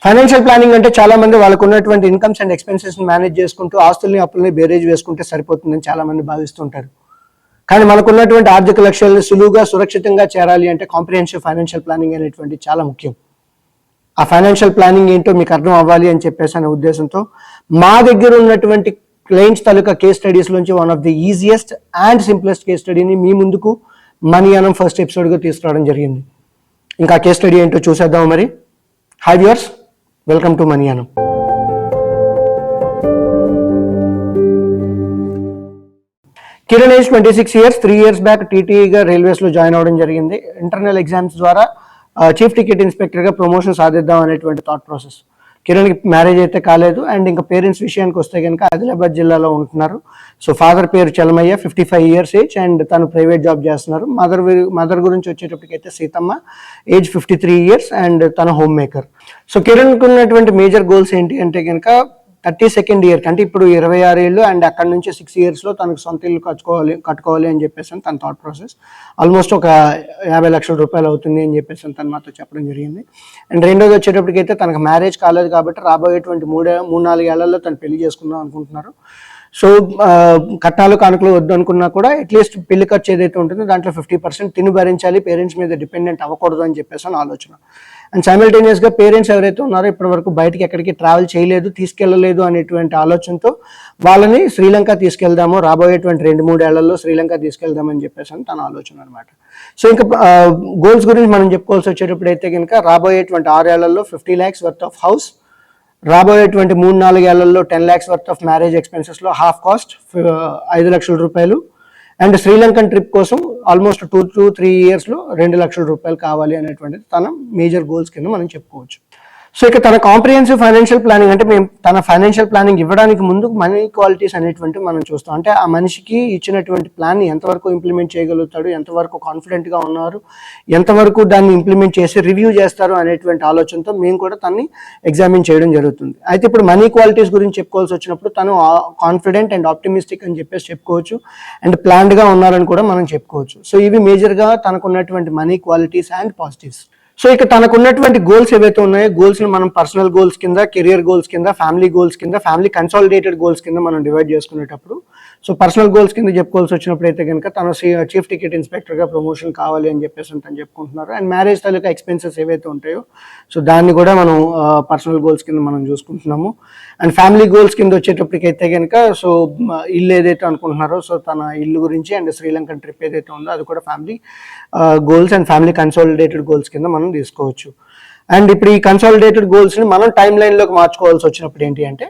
Financial planning అంటే చాలా మంది వాళ్ళకు ఉన్నటువంటి ఇన్కమ్స్ అండ్ ఎక్స్పెన్సెస్ మేనేజ్ చేసుకుంటూ ఆస్తుల్ని అప్పుల్ని బేరేజ్ వేసుకుంటే సరిపోతుందని చాలా మంది భావిస్తుంటారు. కానీ మనకున్నటువంటి ఆర్థిక లక్ష్యాలను సులువుగా సురక్షితంగా చేరాలి అంటే కాంప్రిహెన్సివ్ ఫైనాన్షియల్ ప్లానింగ్ అనేటువంటి చాలా ముఖ్యం. ఆ ఫైనాన్షియల్ ప్లానింగ్ ఏంటో మీకు అర్థం అవ్వాలి అని చెప్పేసి అనే ఉద్దేశంతో మా దగ్గర ఉన్నటువంటి క్లయింట్స్ తాలూకా కేస్ స్టడీస్ నుంచి one of the easiest and simplest case స్టడీని మీ ముందుకు మనీయానం ఫస్ట్ ఎపిసోడ్గా తీసుకురావడం జరిగింది. ఇంకా కేస్ స్టడీ ఏంటో చూసేద్దాం మరి. Hi viewers, welcome to Moneyanam. Kiran age 26 years, 3 years back టీటీఈగా రైల్వేస్లో జాయిన్ అవ్వడం జరిగింది. ఇంటర్నల్ ఎగ్జామ్స్ ద్వారా చీఫ్ టికెట్ ఇన్స్పెక్టర్గా ప్రమోషన్ సాధిద్దాం అనేటువంటి థాట్ ప్రాసెస్. కిరణ్కి మ్యారేజ్ అయితే కాలేదు. అండ్ ఇంకా పేరెంట్స్ విషయానికి వస్తే కనుక ఆదిలాబాద్ జిల్లాలో ఉంటున్నారు. సో ఫాదర్ పేరు చలమయ్య, 55 years ఏజ్, అండ్ తను ప్రైవేట్ జాబ్ చేస్తున్నారు. మదర్ గురించి వచ్చేటప్పటికైతే సీతమ్మ, ఏజ్ 53 years, అండ్ తన హోమ్ మేకర్. సో కిరణ్కి ఉన్నటువంటి మేజర్ గోల్స్ ఏంటి అంటే కనుక 32nd year అంటే ఇప్పుడు 26 ఏళ్ళు, అండ్ అక్కడ నుంచి 6 yearsలో తనకు సొంత ఇల్లు కట్టుకోవాలి అని చెప్పేసి తన థాట్ ప్రాసెస్. ఆల్మోస్ట్ ఒక 50 లక్షల రూపాయలు అవుతుంది అని చెప్పేసి తను మాతో చెప్పడం జరిగింది. అండ్ రెండోది వచ్చేటప్పటికైతే తనకు మ్యారేజ్ కాలేదు కాబట్టి రాబోయేటువంటి 3-4 ఏళ్లలో తను పెళ్లి చేసుకుందాం అనుకుంటున్నారు. సో కట్నాలు కానుకలు వద్దు అనుకున్నా కూడా అట్లీస్ట్ పెళ్లి ఖర్చు ఏదైతే ఉంటుందో దాంట్లో 50% తిని భరించాలి, పేరెంట్స్ మీద డిపెండెంట్ అవ్వకూడదు అని చెప్పేసి అని ఆలోచన. అండ్ సైమల్టేనియస్గా పేరెంట్స్ ఎవరైతే ఉన్నారో ఇప్పటి వరకు బయటకి ఎక్కడికి ట్రావెల్ చేయలేదు, తీసుకెళ్ళలేదు అనేటువంటి ఆలోచనతో వాళ్ళని శ్రీలంక తీసుకెళ్దాము, రాబోయేటువంటి 2-3 ఏళ్లలో శ్రీలంక తీసుకెళ్దామని చెప్పేసి అని తన ఆలోచన అనమాట. సో ఇంకా గోల్స్ గురించి మనం చెప్పుకోవాల్సి వచ్చేటప్పుడు అయితే కనుక రాబోయేటువంటి 6 ఏళ్లలో 50 lakhs వర్త్ ఆఫ్ హౌస్, రాబోయేటువంటి 3-4 ఏళ్లలో 10 lakhs వర్త్ ఆఫ్ మ్యారేజ్ ఎక్స్పెన్సెస్లో హాఫ్ కాస్ట్ 5 లక్షల రూపాయలు, అండ్ శ్రీలంకన్ ట్రిప్ కోసం ఆల్మోస్ట్ 2-3 yearsలో 2 లక్షల రూపాయలు కావాలి అనేటువంటిది తన మేజర్ గోల్స్ కింద మనం చెప్పుకోవచ్చు. సో ఇక తన కాంప్రిహెన్సివ్ ఫైనాన్షియల్ ప్లానింగ్ అంటే మేము తన ఫైనాన్షియల్ ప్లానింగ్ ఇవ్వడానికి ముందు మనీ క్వాలిటీస్ అనేటువంటివి మనం చూస్తాం. అంటే ఆ మనిషికి ఇచ్చినటువంటి ప్లాన్ని ఎంతవరకు ఇంప్లిమెంట్ చేయగలుగుతాడు, ఎంతవరకు కాన్ఫిడెంట్గా ఉన్నారు, ఎంతవరకు దాన్ని ఇంప్లిమెంట్ చేసి రివ్యూ చేస్తారు అనేటువంటి ఆలోచనతో మేము కూడా తనని ఎగ్జామిన్ చేయడం జరుగుతుంది. అయితే ఇప్పుడు మనీ క్వాలిటీస్ గురించి చెప్పుకోవాల్సి వచ్చినప్పుడు తను కాన్ఫిడెంట్ అండ్ ఆప్టిమిస్టిక్ అని చెప్పేసి చెప్పుకోవచ్చు, అండ్ ప్లాన్డ్గా ఉన్నారని కూడా మనం చెప్పుకోవచ్చు. సో ఇవి మేజర్గా తనకున్నటువంటి money qualities and positives. So ఇక తనకున్నటువంటి గోల్స్ ఏవైతే ఉన్నాయో గోల్స్ని మనం పర్సనల్ గోల్స్ కింద, కెరియర్ గోల్స్ కింద, ఫ్యామిలీ గోల్స్ కింద, ఫ్యామిలీ కన్సాలిడేటెడ్ గోల్స్ కింద మనం డివైడ్ చేసుకునేటప్పుడు, సో పర్సనల్ గోల్స్ కింద చెప్పుకోవాల్సి వచ్చినప్పుడు అయితే కనుక తను చీఫ్ టికెట్ ఇన్స్పెక్టర్గా ప్రమోషన్ కావాలి అని చెప్పేసి తను చెప్పుకుంటున్నారు. అండ్ మ్యారేజ్ తాలూకా ఎక్స్పెన్సెస్ ఏవైతే ఉంటాయో సో దాన్ని కూడా మనం పర్సనల్ గోల్స్ కింద మనం చూసుకుంటున్నాము. అండ్ ఫ్యామిలీ గోల్స్ కింద వచ్చేటప్పటికైతే కనుక సో ఇల్లు ఏదైతే అనుకుంటున్నారో సో తన ఇల్లు గురించి, అండ్ శ్రీలంకన్ ట్రిప్ ఏదైతే ఉందో అది కూడా family goals and family consolidated goals కింద మనం తీసుకోవచ్చు. అండ్ ఇప్పుడు ఈ కన్సాలిడేటెడ్ గోల్స్ని మనం టైం లైన్లోకి మార్చుకోవాల్సి వచ్చినప్పుడు ఏంటి అంటే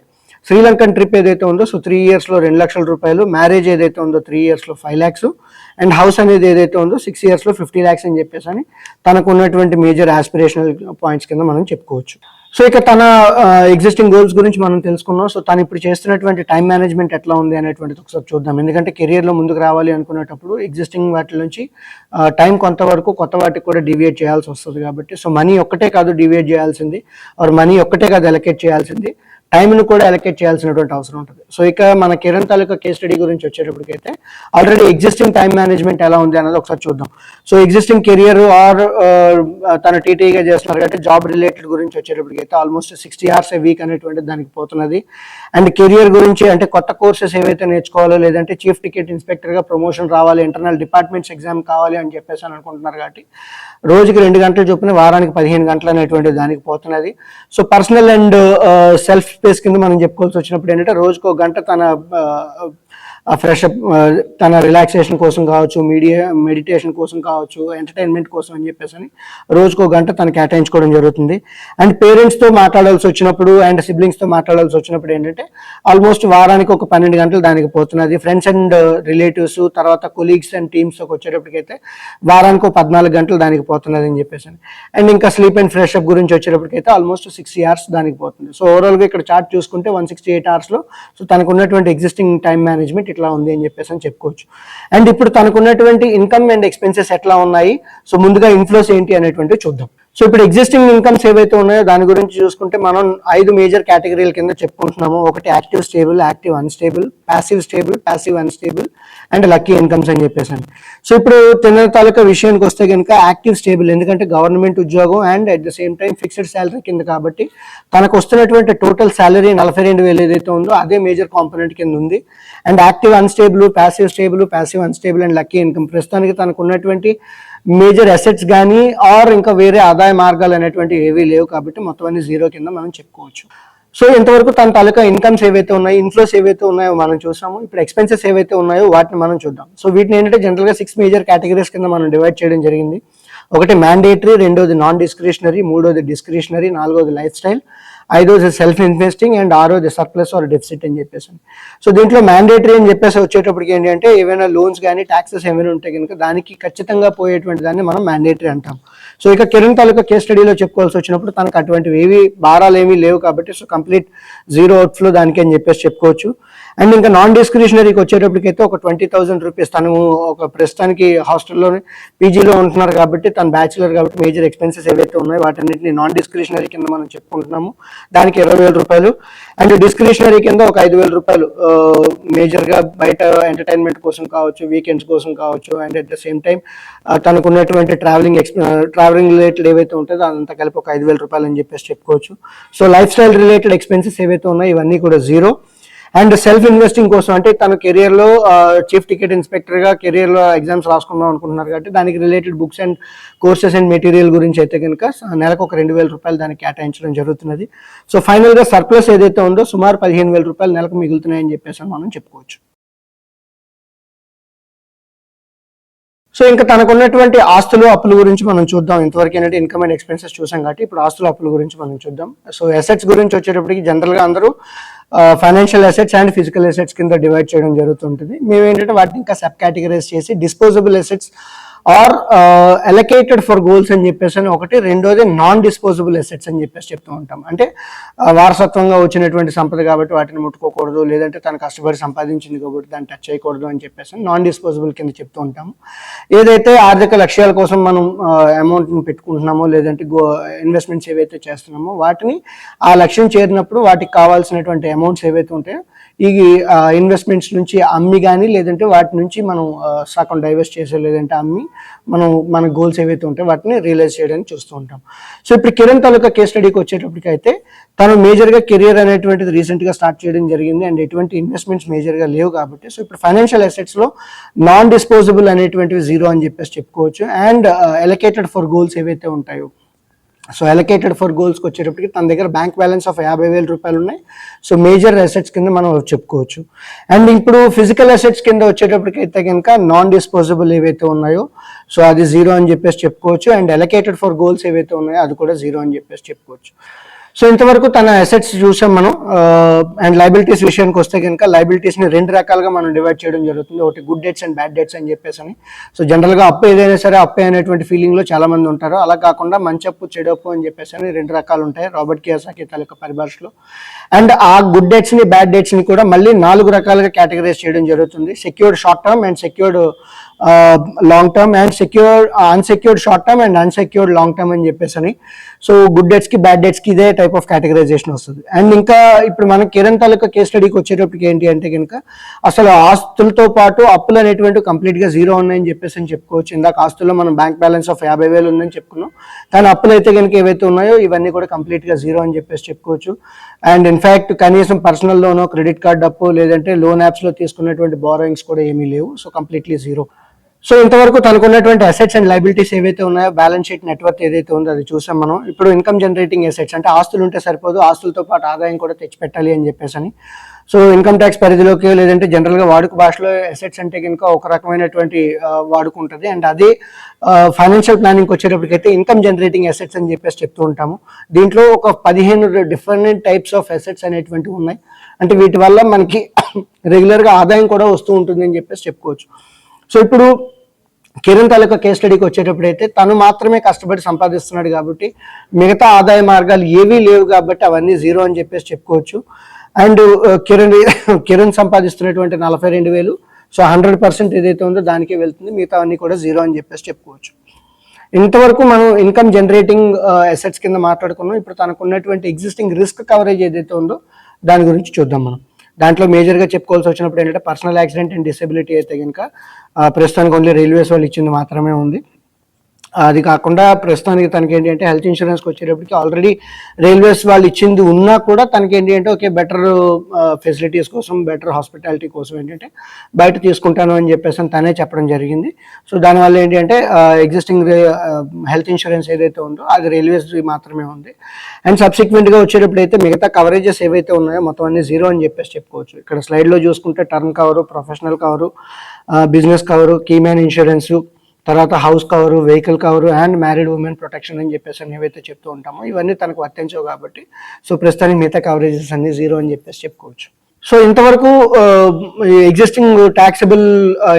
శ్రీలంకన్ ట్రిప్ ఏదైతే ఉందో సో 3 yearsలో 2 లక్షల రూపాయలు, మ్యారేజ్ ఏదైతే ఉందో 3 yearsలో 5 lakhs, అండ్ హౌస్ అనేది ఏదైతే ఉందో 6 yearsలో 50 lakhs అని చెప్పేసి అని తనకు ఉన్నటువంటి మేజర్ ఆస్పిరేషనల్ పాయింట్స్ కింద మనం చెప్పుకోవచ్చు. సో ఇక తన ఎగ్జిస్టింగ్ గోల్స్ గురించి మనం తెలుసుకున్నాం. సో తను ఇప్పుడు చేస్తున్నటువంటి టైం మేనేజ్మెంట్ ఎట్లా ఉంది అనేటువంటిది ఒకసారి చూద్దాం. ఎందుకంటే కెరియర్లో ముందుకు రావాలి అనుకునేటప్పుడు ఎగ్జిస్టింగ్ వాటి నుంచి టైం కొంతవరకు కొత్త వాటికి కూడా డివియేట్ చేయాల్సి వస్తుంది కాబట్టి సో మనీ ఒక్కటే కాదు డివియేట్ చేయాల్సింది, ఆర్ మనీ ఒక్కటే కాదు అలొకేట్ చేయాల్సింది, టైంను కూడా అలొకేట్ చేయాల్సినటువంటి అవసరం ఉంటుంది. సో ఇక మన కిరణ్ తాలూకా కేస్ స్టడీ గురించి వచ్చేటప్పటికైతే ఆల్రెడీ ఎగ్జిస్టింగ్ టైం మేనేజ్మెంట్ ఎలా ఉంది అన్నది ఒకసారి చూద్దాం. సో ఎగ్జిస్టింగ్ కెరియర్ ఆర్ తన టీటీగా చేస్తున్నారు కాబట్టి జాబ్ రిలేటెడ్ గురించి వచ్చేటప్పటికైతే ఆల్మోస్ట్ 60 hours a week అనేటువంటి దానికి పోతున్నది. అండ్ కెరియర్ గురించి అంటే కొత్త కోర్సెస్ ఏవైతే నేర్చుకోవాలో, లేదంటే చీఫ్ టికెట్ ఇన్స్పెక్టర్గా ప్రమోషన్ రావాలి, ఇంటర్నల్ డిపార్ట్మెంట్స్ ఎగ్జామ్ కావాలి అని చెప్పేసి అని అనుకుంటున్నారు కాబట్టి రోజుకి 2 గంటలు చొప్పున వారానికి 15 గంటలు అనేటువంటి దానికి పోతున్నది. So personal and self space కింద మనం చెప్పుకోవాల్సి వచ్చినప్పుడు ఏంటంటే రోజుకు 1 గంట తన ఫ్రెష్ అప్, తన రిలాక్సేషన్ కోసం కావచ్చు, మెడిటేషన్ కోసం కావచ్చు, ఎంటర్టైన్మెంట్ కోసం అని చెప్పేసి అని రోజుకు 1 గంట తను కేటాయించుకోవడం జరుగుతుంది. అండ్ పేరెంట్స్తో మాట్లాడాల్సి వచ్చినప్పుడు అండ్ సిబ్లింగ్స్తో మాట్లాడాల్సి వచ్చినప్పుడు ఏంటంటే ఆల్మోస్ట్ వారానికి ఒక 12 గంటలు దానికి పోతున్నది. ఫ్రెండ్స్ అండ్ రిలేటివ్స్, తర్వాత కొలీగ్స్ అండ్ టీమ్స్కి వచ్చేటప్పటికైతే వారానికి 14 గంటలు దానికి పోతున్నది అని చెప్పేసి అని. అండ్ ఇంకా స్లీప్ అండ్ ఫ్రెష్ అప్ గురించి వచ్చేటప్పటికైతే ఆల్మోస్ట్ 60 hours దానికి పోతుంది. సో ఓవరాల్గా ఇక్కడ చార్ట్ చూసుకుంటే 168 hours సో తనకు ఉన్నటువంటి ఎగ్జిస్టింగ్ టైం మేనేజ్మెంట్ ఇట్లా ఉంది అని చెప్పేసి అని చెప్పుకోవచ్చు. అండ్ ఇప్పుడు తనకున్నటువంటి ఇన్కమ్ అండ్ ఎక్స్పెన్సెస్ ఎట్లా ఉన్నాయి, సో ముందుగా ఇన్ఫ్లోస్ ఏంటి అనేటువంటివి చూద్దాం. సో ఇప్పుడు ఎగ్జిస్టింగ్ ఇన్కమ్స్ ఏవైతే ఉన్నాయో దాని గురించి చూసుకుంటే మనం 5 మేజర్ కేటగిరీల కింద చెప్పుకుంటున్నాము. ఒకటి active stable, active unstable, passive stable, passive unstable and lucky incomes అని చెప్పేసాను. సో ఇప్పుడు తిన్న తాలూకా విషయానికి వస్తే కనుక యాక్టివ్ స్టేబుల్, ఎందుకంటే గవర్నమెంట్ ఉద్యోగం and at the same time fixed salary కింద కాబట్టి తనకు వస్తున్నటువంటి టోటల్ శాలరీ 42,000 ఏదైతే ఉందో అదే మేజర్ కాంపోనెంట్ కింద ఉంది. And active unstable, passive unstable and lucky income ప్రస్తుతానికి తనకు ఉన్నటువంటి మేజర్ అసెట్స్ కానీ ఆర్ ఇంకా వేరే ఆదాయ మార్గాలు అనేటువంటి ఏవీ లేవు కాబట్టి మొత్తం అన్ని జీరో కింద మనం చెప్పుకోవచ్చు. సో ఇంతవరకు తన తాలూకా ఇన్కమ్స్ ఏవైతే ఉన్నాయో, ఇన్ఫ్లోస్ ఏవైతే ఉన్నాయో మనం చూసాము. ఇప్పుడు ఎక్స్పెన్సెస్ ఏవైతే ఉన్నాయో వాటిని మనం చూద్దాం. సో వీటిని ఏంటంటే జనరల్గా 6 మేజర్ కేటగిరీస్ కింద మనం డివైడ్ చేయడం జరిగింది. ఒకటి మ్యాండేటరీ, రెండోది నాన్ డిస్క్రిషనరీ, మూడోది డిస్క్రిషనరీ, నాలుగోది లైఫ్ స్టైల్, ఐదోది సెల్ఫ్ ఇన్వెస్టింగ్ అండ్ ఆరోది సర్ప్లస్ ఆర్ డెఫిసిట్ అని చెప్పేసి. సో దీంట్లో మ్యాండేటరీ అని చెప్పేసి వచ్చేటప్పటికి ఏంటి అంటే ఏవైనా లోన్స్ కానీ ట్యాక్సెస్ ఏమైనా ఉంటే కనుక దానికి ఖచ్చితంగా పోయేటువంటి దాన్ని మనం మ్యాండేటరీ అంటాం. సో ఇక కిరణ్ తాలూకా కేస్ స్టడీలో చెప్పుకోవాల్సి వచ్చినప్పుడు తనకు అటువంటివి ఏవి భారాలు ఏమీ లేవు కాబట్టి సో కంప్లీట్ జీరో అవుట్ఫ్లో దానికి అని చెప్పేసి చెప్పుకోవచ్చు. అండ్ ఇంకా నాన్ డిస్క్రిషనరీకి వచ్చేటప్పటికైతే ఒక 20,000 రూపీస్ తను ఒక ప్రస్తుతానికి హాస్టల్లోనే పీజీలో ఉంటున్నారు కాబట్టి తను బ్యాచులర్ కాబట్టి మేజర్ ఎక్స్పెన్సెస్ ఏవైతే ఉన్నాయో వాటన్నిటిని నాన్ డిస్క్రిషనరీ కింద మనం చెప్పుకుంటున్నాము. దానికి 20,000 రూపాయలు. అండ్ డిస్క్రిషనరీ కింద ఒక 5,000 రూపాయలు మేజర్గా బయట ఎంటర్టైన్మెంట్ కోసం కావచ్చు, వీకెండ్స్ కోసం కావచ్చు and at the same time తనకు ఉన్నటువంటి ట్రావెలింగ్ రిలేటెడ్ ఏవైతే ఉంటుందో అదంతా కలిపి ఒక 5,000 రూపాయలు అని చెప్పేసి చెప్పుకోవచ్చు. So life style related expenses ఏవైతే ఉన్నాయో ఇవన్నీ కూడా జీరో. అండ్ సెల్ఫ్ ఇన్వెస్టింగ్ కోసం అంటే తన కెరియర్లో చీఫ్ టికెట్ ఇన్స్పెక్టర్గా కెరియర్లో ఎగ్జామ్స్ రాసుకుందాం అనుకుంటున్నారు కాబట్టి దానికి related books and courses and material గురించి అయితే కనుక నెలకు ఒక 2,000 రూపాయలు దానికి కేటాయించడం జరుగుతున్నది. సో ఫైనల్గా సర్ప్లస్ ఏదైతే ఉందో సుమారు 15,000 రూపాయలు నెలకు మిగులుతున్నాయని చెప్పేసి మనం చెప్పుకోవచ్చు. సో ఇంకా తనకు ఉన్నటువంటి ఆస్తులు అప్పుల గురించి మనం చూద్దాం. ఇంతవరకు ఏంటంటే ఇన్కమ్ అండ్ ఎక్స్పెన్సెస్ చూసాం కాబట్టి ఇప్పుడు ఆస్తులు అప్పుల గురించి మనం చూద్దాం. సో అసెట్స్ గురించి వచ్చేటప్పటికి జనరల్గా అందరూ financial assets and physical assets కింద డివైడ్ చేయడం జరుగుతుంటుంది. మేము ఏంటంటే వాటిని ఇంకా సబ్ కేటగిరైజ్ చేసి disposable assets are allocated for goals అని చెప్పేసి అని ఒకటి, రెండోది నాన్ డిస్పోజబుల్ అసెట్స్ అని చెప్పేసి చెప్తూ ఉంటాం. అంటే వారసత్వంగా వచ్చినటువంటి సంపద కాబట్టి వాటిని ముట్టుకోకూడదు, లేదంటే తను కష్టపడి సంపాదించింది కాబట్టి దాన్ని టచ్ చేయకూడదు అని చెప్పేసి నాన్ డిస్పోజబుల్ కింద చెప్తూ ఉంటాము. ఏదైతే ఆర్థిక లక్ష్యాల కోసం మనం అమౌంట్ని పెట్టుకుంటున్నామో లేదంటే ఇన్వెస్ట్మెంట్స్ ఏవైతే చేస్తున్నామో వాటిని ఆ లక్ష్యం చేరినప్పుడు వాటికి కావాల్సినటువంటి అమౌంట్స్ ఏవైతే ఉంటాయో ఈ ఇన్వెస్ట్మెంట్స్ నుంచి అమ్మి కానీ లేదంటే వాటి నుంచి మనం సగం డైవర్స్ట్ చేసే లేదంటే అమ్మి మనం మన గోల్స్ ఏవైతే ఉంటాయో వాటిని రియలైజ్ చేయడానికి చూస్తూ ఉంటాం. సో ఇప్పుడు కిరణ్ తాలూకా కేస్ స్టడీకి వచ్చేటప్పటికి అయితే తను మేజర్గా కెరియర్ అనేటువంటిది రీసెంట్గా స్టార్ట్ చేయడం జరిగింది అండ్ ఎటువంటి ఇన్వెస్ట్మెంట్స్ మేజర్గా లేవు కాబట్టి సో ఇప్పుడు ఫైనాన్షియల్ అసెట్స్లో నాన్ డిస్పోజబుల్ అనేటువంటివి జీరో అని చెప్పేసి చెప్పుకోవచ్చు. అండ్ అలొకేటెడ్ ఫర్ గోల్స్ ఏవైతే ఉంటాయో సో అలొకేటెడ్ ఫర్ గోల్స్కి వచ్చేటప్పటికి తన దగ్గర బ్యాంక్ బ్యాలెన్స్ ఆఫ్ 50,000 రూపాయలు ఉన్నాయి. సో మేజర్ అసెట్స్ కింద మనం చెప్పుకోవచ్చు. అండ్ ఇప్పుడు ఫిజికల్ అసెట్స్ కింద వచ్చేటప్పటికి అయితే కనుక నాన్ డిస్పోజబుల్ ఏవైతే ఉన్నాయో సో అది జీరో అని చెప్పేసి చెప్పుకోవచ్చు. అండ్ అలొకేటెడ్ ఫర్ గోల్స్ ఏవైతే ఉన్నాయో అది కూడా జీరో అని చెప్పేసి చెప్పుకోవచ్చు. సో ఇంతవరకు తన అసెట్స్ చూసాం మనం. అండ్ లైబిలిటీస్ విషయానికి వస్తే కనుక లైబిలిటీస్ని 2 రకాలుగా మనం డివైడ్ చేయడం జరుగుతుంది. ఒకటి good debts and bad debts అని చెప్పేసి అని. సో జనరల్గా అప్పు ఏదైనా సరే అప్పే అనేటువంటి ఫీలింగ్లో చాలా మంది ఉంటారు. అలా కాకుండా మంచి అప్పు చెడు అప్పు అని చెప్పేసి అని 2 రకాలు ఉంటాయి రాబర్ట్ కియోసాకి తాలూకా పరిభాషలో. అండ్ ఆ గుడ్ డెట్స్ని బ్యాడ్ డెట్స్ని కూడా మళ్ళీ 4 రకాలుగా కేటగరైజ్ చేయడం జరుగుతుంది. Secured short term and secured long term and unsecured short term and unsecured long term అని చెప్పేసి అని. సో గుడ్ డెట్స్కి బ్యాడ్ డెట్స్కి ఇదే టైప్ ఆఫ్ కేటగరైజేషన్ వస్తుంది. అండ్ ఇంకా ఇప్పుడు మనం కిరణ్ తాలూకా కేస్ స్టడీకి వచ్చేటప్పటికి ఏంటి అంటే కనుక అసలు ఆస్తులతో పాటు అప్పులు అనేటువంటి కంప్లీట్గా జీరో ఉన్నాయని చెప్పేసి అని చెప్పుకోవచ్చు. ఇందాక ఆస్తుల్లో మనం బ్యాంక్ బ్యాలెన్స్ ఆఫ్ 50,000 ఉందని చెప్పుకున్నాం, కానీ అప్పులు అయితే కనుక ఏవైతే ఉన్నాయో ఇవన్నీ కూడా కంప్లీట్గా జీరో అని చెప్పేసి చెప్పుకోవచ్చు. అండ్ ఇన్ఫ్యాక్ట్ కనీసం పర్సనల్ లోనో క్రెడిట్ కార్డ్ అప్పు లేదంటే లోన్ యాప్స్లో తీసుకున్నటువంటి బారోయింగ్స్ కూడా ఏమీ లేవు. So completely zero. సో ఇంతవరకు తనకున్నటువంటి అసెట్స్ అండ్ లైబిలిటీస్ ఏవైతే ఉన్నాయో బ్యాలెన్స్ షీట్ నెట్వర్క్ ఏదైతే ఉందో అది చూసాం మనం. ఇప్పుడు ఇన్కమ్ జనరేటింగ్ అసెట్స్ అంటే ఆస్తులు ఉంటే సరిపోదు, ఆస్తులతో పాటు ఆదాయం కూడా తెచ్చిపెట్టాలి అని చెప్పేసి అని. సో ఇన్కమ్ ట్యాక్స్ పరిధిలోకి లేదంటే జనరల్గా వాడుక భాషలో అసెట్స్ అంటే కనుక ఒక రకమైనటువంటి వాడుక ఉంటుంది. అండ్ అదే ఫైనాన్షియల్ ప్లానింగ్కి వచ్చేటప్పటికైతే ఇన్కమ్ జనరేటింగ్ అసెట్స్ అని చెప్పేసి చెప్తూ ఉంటాము. దీంట్లో ఒక 15 డిఫరెంట్ టైప్స్ ఆఫ్ అసెట్స్ అనేటువంటివి ఉన్నాయి. అంటే వీటి వల్ల మనకి రెగ్యులర్గా ఆదాయం కూడా వస్తూ ఉంటుంది అని చెప్పేసి చెప్పుకోవచ్చు. సో ఇప్పుడు కిరణ్ తాలూకా కేస్ స్టడీకి వచ్చేటప్పుడు అయితే తను మాత్రమే కష్టపడి సంపాదిస్తున్నాడు కాబట్టి మిగతా ఆదాయ మార్గాలు ఏవీ లేవు కాబట్టి అవన్నీ జీరో అని చెప్పేసి చెప్పుకోవచ్చు. అండ్ కిరణ్ సంపాదిస్తున్నటువంటి 42,000 సో 100% ఏదైతే ఉందో దానికే వెళ్తుంది, మిగతా అన్నీ కూడా జీరో అని చెప్పేసి చెప్పుకోవచ్చు. ఇంతవరకు మనం ఇన్కమ్ జనరేటింగ్ అసెట్స్ కింద మాట్లాడుకున్నాం. ఇప్పుడు తనకు ఉన్నటువంటి ఎగ్జిస్టింగ్ రిస్క్ కవరేజ్ ఏదైతే ఉందో దాని గురించి చూద్దాం మనం. దాంట్లో మేజర్గా చెప్పుకోవాల్సి వచ్చినప్పుడు ఏంటంటే పర్సనల్ యాక్సిడెంట్ అండ్ డిసెబిలిటీ అయితే కనుక ప్రస్తుతానికి ఓన్లీ రైల్వేస్ వాళ్ళు ఇచ్చింది మాత్రమే ఉంది. అది కాకుండా ప్రస్తుతానికి తనకి ఏంటి అంటే హెల్త్ ఇన్సూరెన్స్కి వచ్చేటప్పటికి ఆల్రెడీ రైల్వేస్ వాళ్ళు ఇచ్చింది ఉన్నా కూడా తనకి ఏంటి అంటే ఓకే బెటర్ ఫెసిలిటీస్ కోసం, బెటర్ హాస్పిటాలిటీ కోసం ఏంటంటే బయట తీసుకుంటాను అని చెప్పేసి తనే చెప్పడం జరిగింది. సో దానివల్ల ఏంటి అంటే ఎగ్జిస్టింగ్ హెల్త్ ఇన్సూరెన్స్ ఏదైతే ఉందో అది రైల్వేస్ మాత్రమే ఉంది. అండ్ సబ్సిక్వెంట్గా వచ్చేటప్పుడు అయితే మిగతా కవరేజెస్ ఏవైతే ఉన్నాయో మొత్తం అన్ని జీరో అని చెప్పేసి చెప్పుకోవచ్చు. ఇక్కడ స్లైడ్లో చూసుకుంటే term cover, professional cover, business cover, keyman insurance, తర్వాత house cover, vehicle cover and married women protection అని చెప్పేసి ఏవైతే చెప్తూ ఉంటామో ఇవన్నీ తనకు వర్తించవు కాబట్టి సో ప్రస్తుతానికి మిగతా కవరేజెస్ అన్ని జీరో అని చెప్పేసి చెప్పుకోవచ్చు. సో ఇంతవరకు ఎగ్జిస్టింగ్ ట్యాక్సబుల్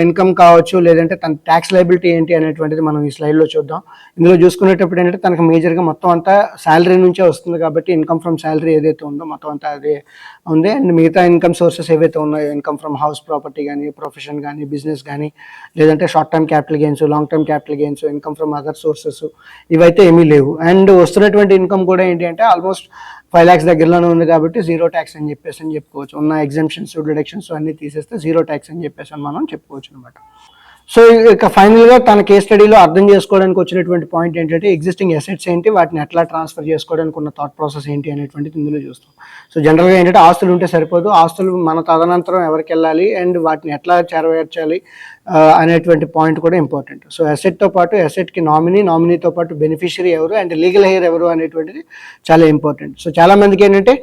ఇన్కమ్ కావచ్చు, లేదంటే తన ట్యాక్స్ లైబిలిటీ ఏంటి అనేటువంటిది మనం ఈ స్లైడ్లో చూద్దాం. ఇందులో చూసుకునేటప్పుడు ఏంటంటే తనకు మేజర్గా మొత్తం అంతా శాలరీ నుంచే వస్తుంది కాబట్టి ఇన్కమ్ ఫ్రమ్ శాలరీ ఏదైతే ఉందో మొత్తం అంతా అదే ఉంది. అండ్ మిగతా ఇన్కమ్ సోర్సెస్ ఏవైతే ఉన్నాయో ఇన్కమ్ ఫ్రమ్ హౌస్ ప్రాపర్టీ కానీ, ప్రొఫెషన్ కానీ, బిజినెస్ కానీ, లేదంటే short term capital gains, long term capital gains, income from other sources ఇవైతే ఏమీ లేవు. అండ్ వస్తున్నటువంటి ఇన్కమ్ కూడా ఏంటి అంటే ఆల్మోస్ట్ 5 lakhs దగ్గరలోనే ఉంది కాబట్టి జీరో ట్యాక్స్ అని చెప్పుకోవచ్చు. ఉన్న ఎగ్జామ్షన్స్, డిడక్షన్స్ అన్ని తీసేస్తే జీరో ట్యాక్స్ అని మనం చెప్పుకోవచ్చు అనమాట. సో ఇక ఫైనల్గా తన కేస్ స్టడీలో అర్థం చేసుకోవడానికి వచ్చినటువంటి పాయింట్ ఏంటంటే ఎగ్జిస్టింగ్ అసెట్స్ ఏంటి, వాటిని ఎట్లా ట్రాన్స్ఫర్ చేసుకోవడానికి ఉన్న థాట్ ప్రాసెస్ ఏంటి అనేటువంటిది ఇందులో చూస్తాం. సో జనరల్గా ఏంటంటే ఆస్తులు ఉంటే సరిపోదు, ఆస్తులు మన తదనంతరం ఎవరికి వెళ్ళాలి అండ్ వాటిని ఎట్లా చేరవేర్చాలి అనేటువంటి పాయింట్ కూడా ఇంపార్టెంట్. సో అసెట్తో పాటు అసెట్కి నామినీతో పాటు బెనిఫిషియరీ ఎవరు అండ్ లీగల్ హెయిర్ ఎవరు అనేటువంటిది చాలా ఇంపార్టెంట్. సో చాలా మందికి ఏంటంటే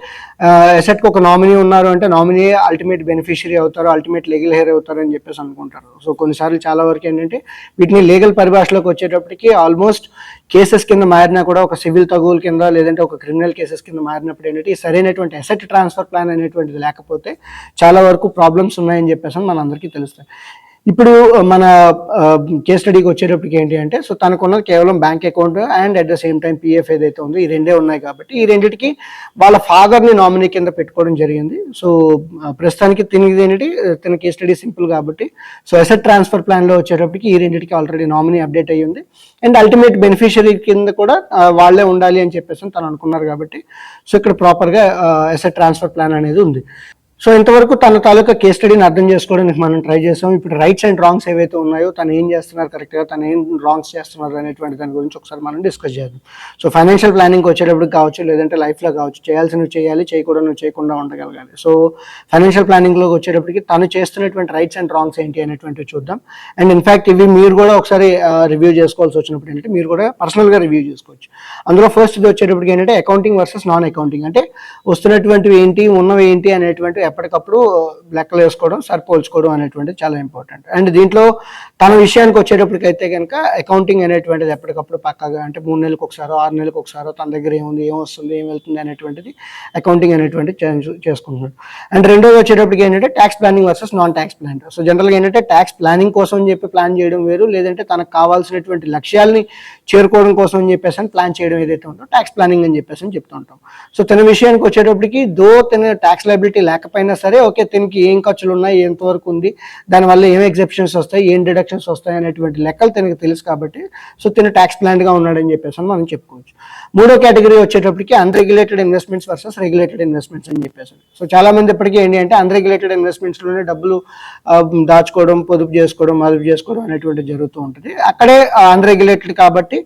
అసెట్కి ఒక నామినీ ఉన్నారు అంటే నామినీ అల్టిమేట్ బెనిఫిషియరీ అవుతారు, అల్టిమేట్ లీగల్ హెయిర్ అవుతారు అని చెప్పేసి అనుకుంటారు. సో కొన్నిసార్లు చాలా వరకు ఏంటంటే వీటిని లీగల్ పరిభాషలోకి వచ్చేటప్పటికి ఆల్మోస్ట్ కేసెస్ కింద మారినా కూడా ఒక సివిల్ తగులు కింద లేదంటే ఒక క్రిమినల్ కేసెస్ కింద మారినప్పుడు ఏంటంటే సరైనటువంటి అసెట్ ట్రాన్స్ఫర్ ప్లాన్ అనేటువంటిది లేకపోతే చాలా వరకు ప్రాబ్లమ్స్ ఉన్నాయని చెప్పేసి మన అందరికీ తెలుస్తాయి. ఇప్పుడు మన కేస్ స్టడీకి వచ్చేటప్పటికి ఏంటి అంటే సో తనకున్నది కేవలం bank account and at the same time PF ఏదైతే ఉందో ఈ రెండే ఉన్నాయి కాబట్టి ఈ రెండింటికి వాళ్ళ ఫాదర్ని నామినీ కింద పెట్టుకోవడం జరిగింది. సో ప్రస్తుతానికి తినేది ఏంటి తన కేస్ స్టడీ సింపుల్ కాబట్టి సో అసెట్ ట్రాన్స్ఫర్ ప్లాన్లో వచ్చేటప్పటికి ఈ రెండింటికి ఆల్రెడీ నామినీ అప్డేట్ అయ్యి ఉంది అండ్ అల్టిమేట్ బెనిఫిషియరీ కింద కూడా వాళ్ళే ఉండాలి అని చెప్పేసి తను అనుకున్నారు కాబట్టి సో ఇక్కడ ప్రాపర్గా అసెట్ ట్రాన్స్ఫర్ ప్లాన్ అనేది ఉంది. సో ఇంతవరకు తన తాలూకా కేస్ స్టడీని అర్థం చేసుకోవడానికి మనం ట్రై చేసాం. ఇప్పుడు రైట్స్ అండ్ రాంగ్స్ ఏవైతే ఉన్నాయో తను ఏం చేస్తున్నారు కరెక్ట్గా, తను ఏం రాంగ్స్ చేస్తున్నారు అనేటువంటి దాని గురించి ఒకసారి మనం డిస్కస్ చేద్దాం. సో ఫైనాన్షియల్ ప్లానింగ్ వచ్చేటప్పుడు కావచ్చు, లేదంటే లైఫ్లో కావచ్చు, చేయాల్సినవి చేయాలి, చేయకుండా ఉండగలగాలి. సో ఫైనాన్షియల్ ప్లానింగ్లోకి వచ్చేటప్పటికి తను చేస్తున్నటువంటి రైట్స్ అండ్ రాంగ్స్ ఏంటి అనేటువంటివి చూద్దాం. అండ్ ఇన్ఫ్యాక్ట్ ఇవి మీరు కూడా ఒకసారి రివ్యూ చేసుకోవాల్సి వచ్చినప్పుడు ఏంటంటే మీరు కూడా పర్సనల్గా రివ్యూ చేసుకోవచ్చు. అందులో ఫస్ట్ ఇది వచ్చేటప్పటికి ఏంటంటే అకౌంటింగ్ వర్సెస్ నాన్ అకౌంటింగ్, అంటే వస్తున్నటువంటివి ఏంటి, ఉన్నవి ఏంటి అనేటువంటి ఎప్పటికప్పుడు లెక్కలు వేసుకోవడం, సరిపోల్చుకోవడం అనేటువంటిది చాలా ఇంపార్టెంట్. అండ్ దీంట్లో తన విషయానికి వచ్చేటప్పటికైతే కనుక అకౌంటింగ్ అనేటువంటిది ఎప్పటికప్పుడు పక్కాగా అంటే 3 నెలలకు ఒకసారో 6 నెలలకు ఒకసారో తన దగ్గర ఏముంది, ఏం వస్తుంది, ఏం వెళ్తుంది అనేటువంటిది అకౌంటింగ్ అనేటువంటిది చేసుకుంటున్నాడు. అండ్ రెండోది వచ్చేటప్పటికి ఏంటంటే tax planning versus non tax plan. So జనరల్గా ఏంటంటే ట్యాక్స్ ప్లానింగ్ కోసం అని చెప్పి ప్లాన్ చేయడం వేరు, లేదంటే తనకు కావాల్సినటువంటి లక్ష్యాలని చేరుకోవడం కోసం అని చెప్పేసి ప్లాన్ చేయడం ఏదైతే ఉందో ట్యాక్స్ ప్లానింగ్ అని చెప్పేసి చెప్తూ ఉంటాం. సో తన విషయానికి వచ్చేటప్పటికి తన ట్యాక్స్ లైబిలిటీ లేకపోయినా సరే ఓకే తనకి ఏం ఖర్చులు ఉన్నాయి, ఎంతవరకు ఉంది, దానివల్ల ఏం ఎగ్జెప్షన్స్ వస్తాయి, ఏం డిడక్షన్స్ వస్తాయి అనేటువంటి లెక్కలు తనకి తెలుసు కాబట్టి సో తను ట్యాక్స్ ప్లాన్గా ఉన్నాడని చెప్పేసి మనం చెప్పుకోవచ్చు. మూడో కేటగిరీ వచ్చేటప్పటికి unregulated investments versus regulated investments అని చెప్పేసి. సో చాలా మంది ఇప్పటికీ ఏంటి అంటే అన్రెగ్యులేటెడ్ ఇన్వెస్ట్మెంట్స్లోనే డబ్బులు దాచుకోవడం, పొదుపు చేసుకోవడం అనేటువంటి జరుగుతూ ఉంటుంది. అక్కడే అన్రెగ్యులేటెడ్ కాబట్టి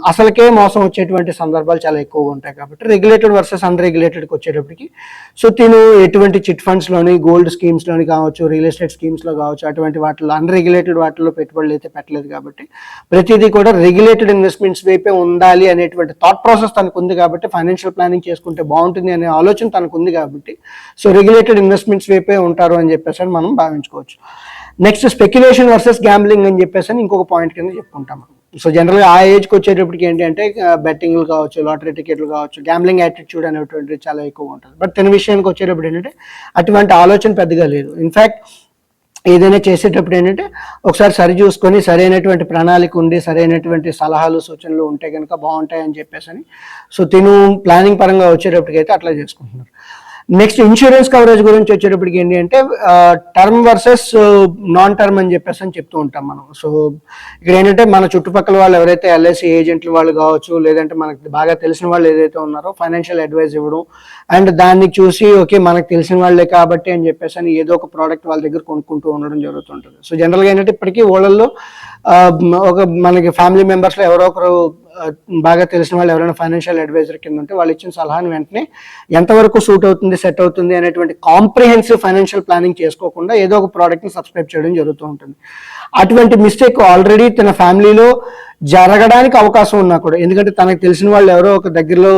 అసలుకే మోసం వచ్చేటువంటి సందర్భాలు చాలా ఎక్కువగా ఉంటాయి కాబట్టి రెగ్యులేటెడ్ వర్సెస్ అన్రెగ్యులేటెడ్కి వచ్చేటప్పటికి సో తిను ఎటువంటి చిట్ ఫండ్స్లోని, గోల్డ్ స్కీమ్స్లోని కావచ్చు, రియల్ ఎస్టేట్ స్కీమ్స్లో కావచ్చు, అటువంటి వాటిలో అన్రెగ్యులేటెడ్ వాటిలో పెట్టుబడులు అయితే పెట్టలేదు కాబట్టి ప్రతిదీ కూడా రెగ్యులేటెడ్ ఇన్వెస్ట్మెంట్స్ వైపే ఉండాలి అనేటువంటి థాట్ ప్రాసెస్ తనకు ఉంది కాబట్టి ఫైనాన్షియల్ ప్లానింగ్ చేసుకుంటే బాగుంటుంది అనే ఆలోచన తనకు ఉంది కాబట్టి సో రెగ్యులేటెడ్ ఇన్వెస్ట్మెంట్స్ వైపే ఉంటారు అని చెప్పేసి మనం భావించుకోవచ్చు. నెక్స్ట్ స్పెక్యులేషన్ వర్సెస్ గ్యాంబ్లింగ్ అని చెప్పేసి ఇంకొక పాయింట్ కింద చెప్పుకుంటాం. సో జనరల్గా ఆ ఏజ్కి వచ్చేటప్పటికి ఏంటి అంటే బెట్టింగ్లు కావచ్చు, లాటరీ టికెట్లు కావచ్చు, గ్యాంబ్లింగ్ యాటిట్యూడ్ అనేటువంటిది చాలా ఎక్కువ ఉంటుంది. బట్ తన విషయానికి వచ్చేటప్పుడు ఏంటంటే అటువంటి ఆలోచన పెద్దగా లేదు. ఇన్ఫ్యాక్ట్ ఏదైనా చేసేటప్పుడు ఏంటంటే ఒకసారి సరి చూసుకొని సరైనటువంటి ప్రణాళిక ఉండి సరైనటువంటి సలహాలు, సూచనలు ఉంటే కనుక బాగుంటాయని చెప్పేసి సో తిను ప్లానింగ్ పరంగా వచ్చేటప్పటికైతే అట్లా చేసుకుంటున్నారు. నెక్స్ట్ ఇన్సూరెన్స్ కవరేజ్ గురించి వచ్చేటప్పటికి ఏంటి అంటే టర్మ్ వర్సెస్ నాన్ టర్మ్ అని చెప్తూ ఉంటాం మనం. సో ఇక్కడ ఏంటంటే మన చుట్టుపక్కల వాళ్ళు ఎవరైతే ఎల్ఐసి ఏజెంట్లు వాళ్ళు కావచ్చు, లేదంటే మనకి బాగా తెలిసిన వాళ్ళు ఏదైతే ఉన్నారో ఫైనాన్షియల్ అడ్వైస్ ఇవ్వడం, అండ్ దాన్ని చూసి ఓకే మనకు తెలిసిన వాళ్ళే కాబట్టి అని ఏదో ఒక ప్రోడక్ట్ వాళ్ళ దగ్గర కొనుక్కుంటూ ఉండడం జరుగుతుంటుంది. సో జనరల్గా ఏంటంటే ఇప్పటికీ ఊళ్ళల్లో ఒక మనకి ఫ్యామిలీ మెంబర్స్లో ఎవరో ఒకరు బాగా తెలిసిన వాళ్ళు ఎవరైనా ఫైనాన్షియల్ అడ్వైజర్ కింద ఉంటే వాళ్ళు ఇచ్చిన సలహాని వెంటనే ఎంతవరకు సూట్ అవుతుంది, సెట్ అవుతుంది అనేటువంటి కాంప్రిహెన్సివ్ ఫైనాన్షియల్ ప్లానింగ్ చేసుకోకుండా ఏదో ఒక ప్రోడక్ట్ని సబ్స్క్రైబ్ చేయడం జరుగుతూ ఉంటుంది. అటువంటి మిస్టేక్ ఆల్రెడీ తన ఫ్యామిలీలో జరగడానికి అవకాశం ఉన్నా కూడా, ఎందుకంటే తనకు తెలిసిన వాళ్ళు ఎవరో ఒక దగ్గరలో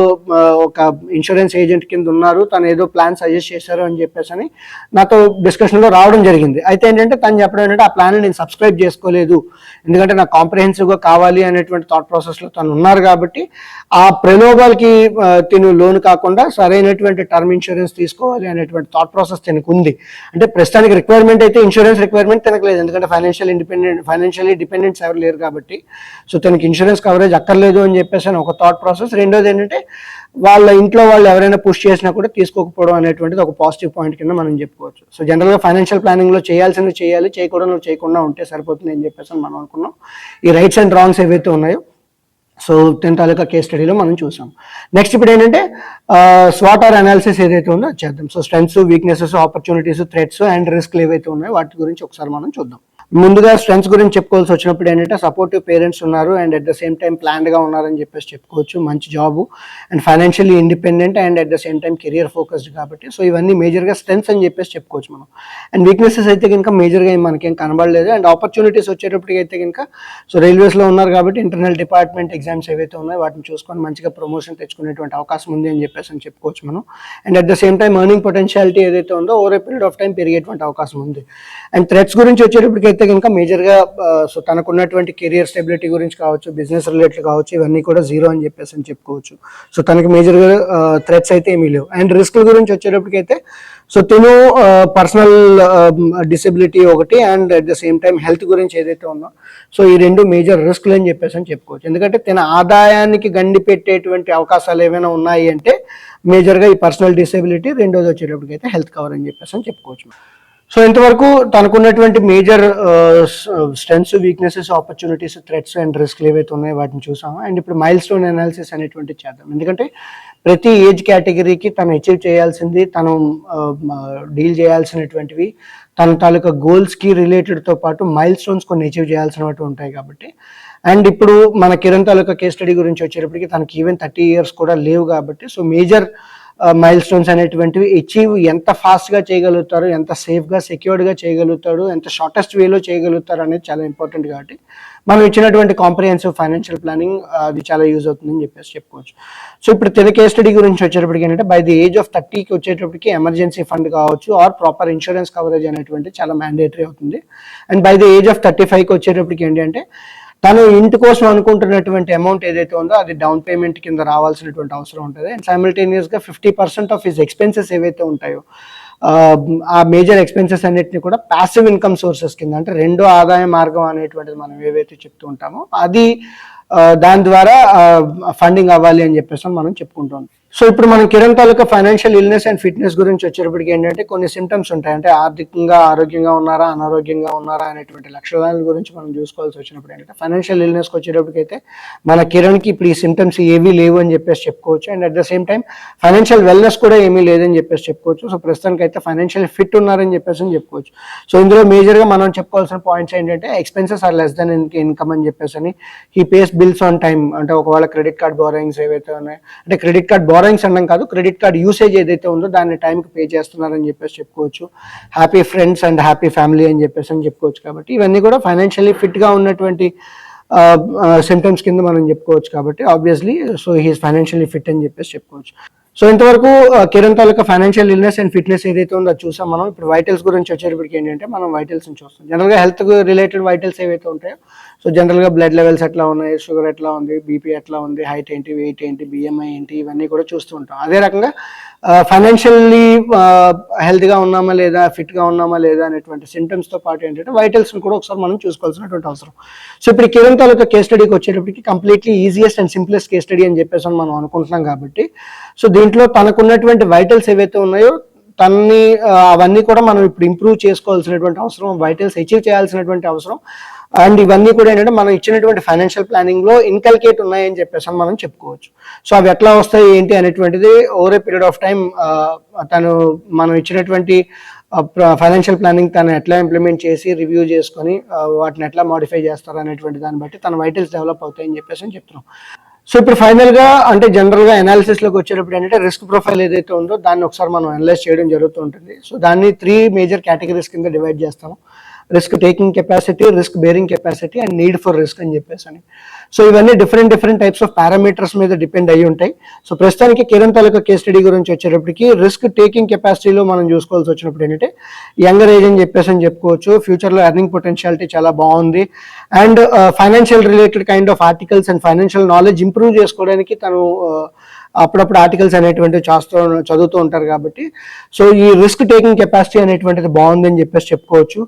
ఒక ఇన్సూరెన్స్ ఏజెంట్ కింద ఉన్నారు, తను ఏదో ప్లాన్ సజెస్ట్ చేశారు అని నాతో డిస్కషన్లో రావడం జరిగింది. అయితే ఏంటంటే తను చెప్పడం ఏంటంటే ఆ ప్లాన్ నేను సబ్స్క్రైబ్ చేసుకోలేదు, ఎందుకంటే నాకు కాంప్రహెన్సివ్గా కావాలి అనేటువంటి థాట్ ప్రాసెస్లో తను ఉన్నారు కాబట్టి ఆ ప్రలోభాలకి తిను లోన్ కాకుండా సరైనటువంటి టర్మ్ ఇన్సూరెన్స్ తీసుకోవాలి అనేటువంటి థాట్ ప్రాసెస్ తనకు ఉంది. అంటే ప్రస్తుతానికి రిక్వైర్మెంట్ అయితే ఇన్సూరెన్స్ రిక్వైర్మెంట్ తనకు లేదు, ఎందుకంటే ఫైనాన్షియలీ డిపెండెంట్స్ ఎవరు లేరు కాబట్టి. సో తనకి ఇన్సూరెన్స్ కవరేజ్ అక్కర్లేదు అని ఒక థాట్ ప్రాసెస్. రెండోది ఏంటంటే వాళ్ళ ఇంట్లో వాళ్ళు ఎవరైనా పుష్ చేసినా కూడా తీసుకోకపోవడం అనేటువంటిది ఒక పాజిటివ్ పాయింట్ కింద మనం చెప్పుకోవచ్చు. సో జనరల్గా ఫైనాన్షియల్ ప్లానింగ్లో చేయాల్సింది చేయాలి, చేయకుండా ఉంటే సరిపోతుంది అని మనం అనుకున్నాం. ఈ రైట్స్ అండ్ రాంగ్స్ ఏవైతే ఉన్నాయో సో 10th తాలూకా కేస్ స్టడీలో మనం చూసాం. నెక్స్ట్ ఇప్పుడు ఏంటంటే స్వాట్ ఆర్ అనాలిసిస్ ఏదైతే ఉందో అది చేద్దాం. So strengths, weaknesses, opportunities, threats and రిస్క్లు ఏవైతే ఉన్నాయో వాటి గురించి ఒకసారి మనం చూద్దాం. ముందుగా స్ట్రెంగ్స్ గురించి చెప్పుకోవాల్సి వచ్చినప్పుడు ఏంటంటే సపోర్టివ్ పేరెంట్స్ ఉన్నారు and at the same time ప్లాన్డ్గా ఉన్నారని చెప్పుకోవచ్చు. మంచి job and financially independent and at the same time career focused కాబట్టి సో ఇవన్నీ మేజర్గా స్ట్రెంగ్స్ అని చెప్పుకోవచ్చు మనం. అండ్ వీక్నెసెస్ అయితే కనుక మేజర్గా మనకేం కనబడలేదు. అండ్ ఆపర్చునిటీస్ వచ్చేటప్పటికి అయితే కనుక సో రైల్వేస్లో ఉన్నారు కాబట్టి ఇంటర్నల్ డిపార్ట్మెంట్ ఎగ్జామ్స్ ఏవైతే ఉన్నాయో వాటిని చూసుకొని మంచిగా ప్రమోషన్ తెచ్చుకునేటువంటి అవకాశం ఉంది అని చెప్పుకోవచ్చు మనం. And at the same time earning potentiality ఏదైతే ఉందో over a period of time పెరిగేటువంటి అవకాశం ఉంది. అండ్ థ్రెట్స్ గురించి వచ్చేటప్పటికి అయితే కనుక మేజర్గా సో తనకున్నటువంటి కెరియర్ స్టెబిలిటీ గురించి కావచ్చు, బిజినెస్ రిలేటెడ్ కావచ్చు, ఇవన్నీ కూడా జీరో అని చెప్పుకోవచ్చు. సో తనకి మేజర్గా థ్రెట్స్ అయితే ఏమీ లేవు. అండ్ రిస్క్ గురించి వచ్చేటప్పటికి అయితే సో తిను పర్సనల్ డిసెబిలిటీ ఒకటి and at the same time health గురించి ఏదైతే ఉందో సో ఈ రెండు మేజర్ రిస్క్లు అని చెప్పుకోవచ్చు. ఎందుకంటే తన ఆదాయానికి గండి పెట్టేటువంటి అవకాశాలు ఏమైనా ఉన్నాయి అంటే మేజర్గా ఈ పర్సనల్ డిసెబిలిటీ, రెండోది వచ్చేటప్పటికి అయితే హెల్త్ కవర్ అని చెప్పుకోవచ్చు. సో ఇంతవరకు తనకున్నటువంటి major strengths, weaknesses, opportunities, threats and రిస్క్లు ఏవైతే ఉన్నాయో వాటిని చూసాము. అండ్ ఇప్పుడు మైల్ స్టోన్ అనాలిసిస్ అనేటువంటిది చేద్దాం. ఎందుకంటే ప్రతి ఏజ్ కేటగిరీకి తను అచీవ్ చేయాల్సింది, తను డీల్ చేయాల్సినటువంటివి, తన తాలూకా గోల్స్కి రిలేటెడ్తో పాటు మైల్ స్టోన్స్ కొన్ని అచీవ్ చేయాల్సినవి ఉంటాయి కాబట్టి. అండ్ ఇప్పుడు మన కిరణ్ తాలూకా కేస్ స్టడీ గురించి వచ్చేటప్పటికి తనకి ఈవెన్ 30 years కూడా లేవు కాబట్టి సో మేజర్ మైల్ స్టోన్స్ అనేటువంటివి అచీవ్ ఎంత ఫాస్ట్గా చేయగలుగుతారు, ఎంత సేఫ్గా సెక్యూర్డ్గా చేయగలుగుతాడు, ఎంత షార్టెస్ట్ వేలో చేయగలుగుతారు అనేది చాలా ఇంపార్టెంట్ కాబట్టి మనం ఇచ్చినటువంటి కాంప్రిహెన్సివ్ ఫైనాన్షియల్ ప్లానింగ్ అది చాలా యూజ్ అవుతుందని చెప్పుకోవచ్చు. సో ఇప్పుడు తన కేస్ స్టడీ గురించి వచ్చేటప్పటికి ఏంటంటే బై ది ఏజ్ ఆఫ్ 30కి వచ్చేటప్పటికి ఎమర్జెన్సీ ఫండ్ కావచ్చు ఆర్ ప్రాపర్ ఇన్సూరెన్స్ కవరేజ్ అనేటువంటి చాలా మ్యాండేటరీ అవుతుంది. And by the age of 35కి వచ్చేటప్పటికి ఏంటంటే తను ఇంటి కోసం అనుకుంటున్నటువంటి అమౌంట్ ఏదైతే ఉందో అది డౌన్ పేమెంట్ కింద రావాల్సినటువంటి అవసరం ఉంటుంది. అండ్ సైమల్టేనియస్గా 50% ఆఫ్ హిస్ ఎక్స్పెన్సెస్ ఏవైతే ఉంటాయో ఆ మేజర్ ఎక్స్పెన్సెస్ అన్నిటిని కూడా ప్యాసివ్ ఇన్కమ్ సోర్సెస్ కింద, అంటే రెండో ఆదాయ మార్గం అనేటువంటిది మనం ఏవైతే చెప్తూ ఉంటామో అది దాని ద్వారా ఫండింగ్ అవ్వాలి అని మనం చెప్పుకుంటాం. సో ఇప్పుడు మనం కిరణ్ తాలూకా ఫైనాన్షియల్ ఇల్నెస్ అండ్ ఫిట్నెస్ గురించి వచ్చేటప్పటికి ఏంటంటే కొన్ని సిమ్టమ్స్ ఉంటాయి. అంటే ఆర్థికంగా ఆరోగ్యంగా ఉన్నారా, అనారోగ్యంగా ఉన్నారా అనేటువంటి లక్షణాల గురించి మనం చూసుకోవాల్సి వచ్చినప్పుడు ఏంటంటే ఫైనాన్షియల్ ఇల్నెస్కి వచ్చేటప్పటికి అయితే మన కిరణ్కి ఇప్పుడు ఈ సిమ్టమ్స్ ఏవీ లేవు అని చెప్పుకోవచ్చు. And at the same time financial wellness కూడా ఏమీ లేదని చెప్పుకోవచ్చు. సో ప్రస్తుతానికి అయితే ఫైనాన్షియల్ ఫిట్ ఉన్నారని చెప్పుకోవచ్చు. సో ఇందులో మేజర్గా మనం చెప్పుకోవాల్సిన పాయింట్స్ ఏంటంటే expenses are less than income అని he pays bills on time. అంటే ఒకవేళ క్రెడిట్ కార్డ్ బోరింగ్స్ ఏవైతే ఉన్నాయి, అంటే క్రెడిట్ కార్డ్ బోరింగ్స్ అనడం కాదు, క్రెడిట్ కార్డ్ యూసేజ్ ఏదైతే ఉందో దాన్ని టైంకి పే చేస్తున్నారని చెప్పుకోవచ్చు. Happy friends and happy family అని చెప్పుకోవచ్చు. కాబట్టి ఇవన్నీ కూడా ఫైనాన్షియల్లీ ఫిట్గా ఉన్నటువంటి సిమ్టమ్స్ కింద మనం చెప్పుకోవచ్చు. కాబట్టి obviously so he's financially fit అని చెప్పుకోవచ్చు. సో ఇంతవరకు కిరణ్ తాలూకా ఫైనాన్షియల్ ఇల్నెస్ అండ్ ఫిట్నెస్ ఏదైతే ఉందో అది చూసాం మనం. ఇప్పుడు వైటల్స్ గురించి వచ్చేటప్పటికి ఏంటంటే మనం వైటల్స్ని చూస్తాం. జనరల్గా హెల్త్ రిలేటెడ్ వైటల్స్ ఏవైతే ఉంటాయో సో జనరల్గా బ్లడ్ లెవెల్స్ ఎట్లా ఉన్నాయి, షుగర్ ఎట్లా ఉంది, బీపీ ఎట్లా ఉంది, హైట్ ఏంటి, వెయిట్ ఏంటి, బిఎంఐ ఏంటి, ఇవన్నీ కూడా చూస్తూ ఉంటాం. అదే రకంగా ఫైనాన్షియల్లీ హెల్త్గా ఉన్నామా లేదా, ఫిట్గా ఉన్నామా లేదా అనేటువంటి సింటమ్స్తో పాటు ఏంటంటే వైటల్స్ని కూడా ఒకసారి మనం చూసుకోవాల్సినటువంటి అవసరం. సో ఇప్పుడు కిరణ్ తాలూకా కేస్ స్టడీకి వచ్చేటప్పటికి completely easiest and simplest case study అని చెప్పేసి మనం అనుకుంటున్నాం కాబట్టి, సో దీంట్లో తనకున్నటువంటి వైటల్స్ ఏవైతే ఉన్నాయో తనని అవన్నీ కూడా మనం ఇప్పుడు ఇంప్రూవ్ చేసుకోవాల్సినటువంటి అవసరం, వైటల్స్ అచీవ్ చేయాల్సినటువంటి అవసరం, అండ్ ఇవన్నీ కూడా ఏంటంటే మనం ఇచ్చినటువంటి ఫైనాన్షియల్ ప్లానింగ్లో ఇన్కల్కేట్ ఉన్నాయని చెప్పేసి మనం చెప్పుకోవచ్చు. సో అవి ఎట్లా వస్తాయి ఏంటి అనేటువంటిది over a period of time తను మనం ఇచ్చినటువంటి ఫైనాన్షియల్ ప్లానింగ్ తను ఎట్లా ఇంప్లిమెంట్ చేసి రివ్యూ చేసుకొని వాటిని ఎట్లా మాడిఫై చేస్తారు అనేటువంటి దాన్ని బట్టి తన వైటల్స్ డెవలప్ అవుతాయని చెప్పేసి చెప్తున్నాం. సో ఇప్పుడు ఫైనల్గా అంటే జనరల్గా అనాలిసిస్లోకి వచ్చేటప్పుడు ఏంటంటే రిస్క్ ప్రొఫైల్ ఏదైతే ఉందో దాన్ని ఒకసారి మనం అనలైజ్ చేయడం జరుగుతూ ఉంటుంది. సో దాన్ని 3 మేజర్ కేటగిరీస్ కింద డివైడ్ చేస్తాము. Risk taking capacity, risk bearing capacity and need for risk అని చెప్పేసి. సో ఇవన్నీ డిఫరెంట్ టైప్స్ ఆఫ్ పారామీటర్స్ మీద డిపెండ్ అయ్యి ఉంటాయి. సో ప్రస్తుతానికి కిరణ్ తాలూకా కేస్ స్టడీ గురించి వచ్చేటప్పటికి రిస్క్ టేకింగ్ కెపాసిటీలో మనం చూసుకోవాల్సి వచ్చినప్పుడు ఏంటంటే యంగర్ ఏజ్ అని చెప్పేసి చెప్పుకోవచ్చు. ఫ్యూచర్లో ఎర్నింగ్ పొటెన్షియాలిటీ చాలా బాగుంది and financial related kind of articles and financial knowledge improve చేసుకోవడానికి తను అప్పుడప్పుడు ఆర్టికల్స్ అనేటువంటివి చదువుతూ ఉంటారు కాబట్టి సో ఈ రిస్క్ టేకింగ్ కెపాసిటీ అనేటువంటిది బాగుందని చెప్పేసి చెప్పుకోవచ్చు.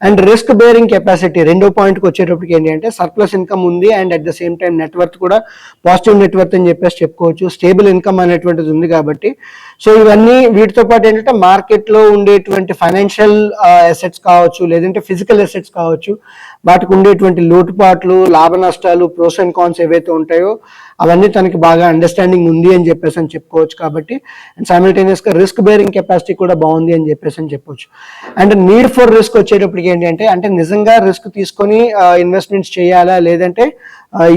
అండ్ రిస్క్ బేరింగ్ కెపాసిటీ రెండో పాయింట్కి వచ్చేటప్పటికి ఏంటి అంటే సర్ప్లస్ ఇన్కమ్ ఉంది and at the same time net worth కూడా పాజిటివ్ నెట్వర్త్ అని చెప్పేసి చెప్పుకోవచ్చు. స్టేబుల్ ఇన్కమ్ అనేటువంటిది ఉంది కాబట్టి సో ఇవన్నీ వీటితో పాటు ఏంటంటే మార్కెట్లో ఉండేటువంటి ఫైనాన్షియల్ అసెట్స్ కావచ్చు, లేదంటే ఫిజికల్ అసెట్స్ కావచ్చు, వాటికి ఉండేటువంటి లోటుపాట్లు, లాభ నష్టాలు, ప్రోస్ అండ్ కాన్స్ ఏవైతే ఉంటాయో అవన్నీ తనకి బాగా అండర్స్టాండింగ్ ఉంది అని చెప్పేసి చెప్పుకోవచ్చు. కాబట్టి అండ్ సైమల్టేనియస్గా రిస్క్ బేరింగ్ కెపాసిటీ కూడా బాగుంది అని చెప్పేసి చెప్పొచ్చు. అండ్ నీడ్ ఫర్ రిస్క్ వచ్చేటప్పటికి ఏంటి అంటే నిజంగా రిస్క్ తీసుకొని ఇన్వెస్ట్మెంట్స్ చేయాలా, లేదంటే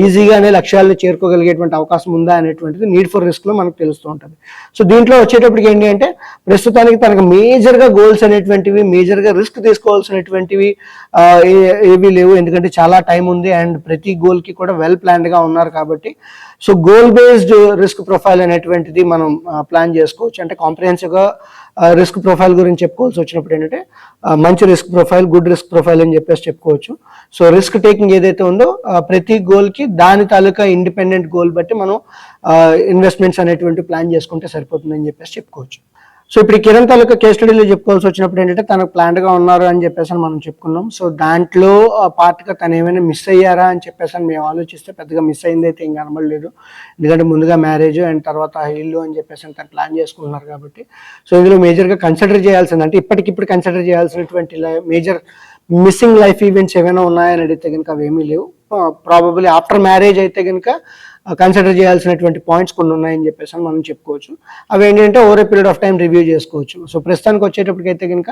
ఈజీగానే లక్ష్యాలను చేరుకోగలిగేటువంటి అవకాశం ఉందా అనేటువంటిది నీడ్ ఫర్ రిస్క్లో మనకు తెలుస్తూ ఉంటుంది. సో దీంట్లో వచ్చేటప్పటికి ఏంటి అంటే ప్రస్తుతానికి తనకు మేజర్గా గోల్స్ అనేటువంటివి, మేజర్గా రిస్క్ తీసుకోవాల్సినటువంటివి ఏవి లేవు. ఎందుకంటే చాలా టైం ఉంది అండ్ ప్రతి గోల్కి కూడా వెల్ ప్లాన్డ్గా ఉన్నారు కాబట్టి so goal based risk profile అనేటువంటిది మనం ప్లాన్ చేసుకోవచ్చు. అంటే కాంప్రిహెన్సివ్గా రిస్క్ ప్రొఫైల్ గురించి చెప్పుకోవాల్సి వచ్చినప్పుడు ఏంటంటే మంచి risk profile, good risk profile అని చెప్పేసి చెప్పుకోవచ్చు. సో రిస్క్ టేకింగ్ ఏదైతే ఉందో ప్రతి గోల్కి దాని తాలూకా ఇండిపెండెంట్ గోల్ బట్టి మనం ఇన్వెస్ట్మెంట్స్ అనేటువంటి ప్లాన్ చేసుకుంటే సరిపోతుందని చెప్పేసి చెప్పుకోవచ్చు. సో ఇప్పుడు కిరణ్ తాలూకా కేస్ స్టడీలో చెప్పుకోవాల్సి వచ్చినప్పుడు ఏంటంటే తనకు ప్లాన్డ్గా ఉన్నారు అని చెప్పేసి మనం చెప్పుకున్నాం. సో దాంట్లో పార్ట్గా తను ఏమైనా మిస్ అయ్యారా అని చెప్పేసి మేము ఆలోచిస్తే పెద్దగా మిస్ అయింది అయితే ఏం కనబడలేదు. ఎందుకంటే ముందుగా మ్యారేజ్ అండ్ తర్వాత ఇల్లు అని చెప్పేసి తను ప్లాన్ చేసుకున్నారు కాబట్టి సో ఇందులో మేజర్గా కన్సిడర్ చేయాల్సింది అంటే ఇప్పటికిప్పుడు కన్సిడర్ చేయాల్సినటువంటి మేజర్ మిస్సింగ్ లైఫ్ ఈవెంట్స్ ఏమైనా ఉన్నాయని అడిగితే కనుక అవేమీ లేవు. ప్రాబబ్లీ ఆఫ్టర్ మ్యారేజ్ అయితే కనుక కన్సిడర్ చేయాల్సినటువంటి పాయింట్స్ కొన్ని ఉన్నాయని చెప్పేసి మనం చెప్పుకోవచ్చు. అవి ఏంటంటే over a period of time review చేసుకోవచ్చు. సో ప్రస్తుతానికి వచ్చేటప్పటికైతే కనుక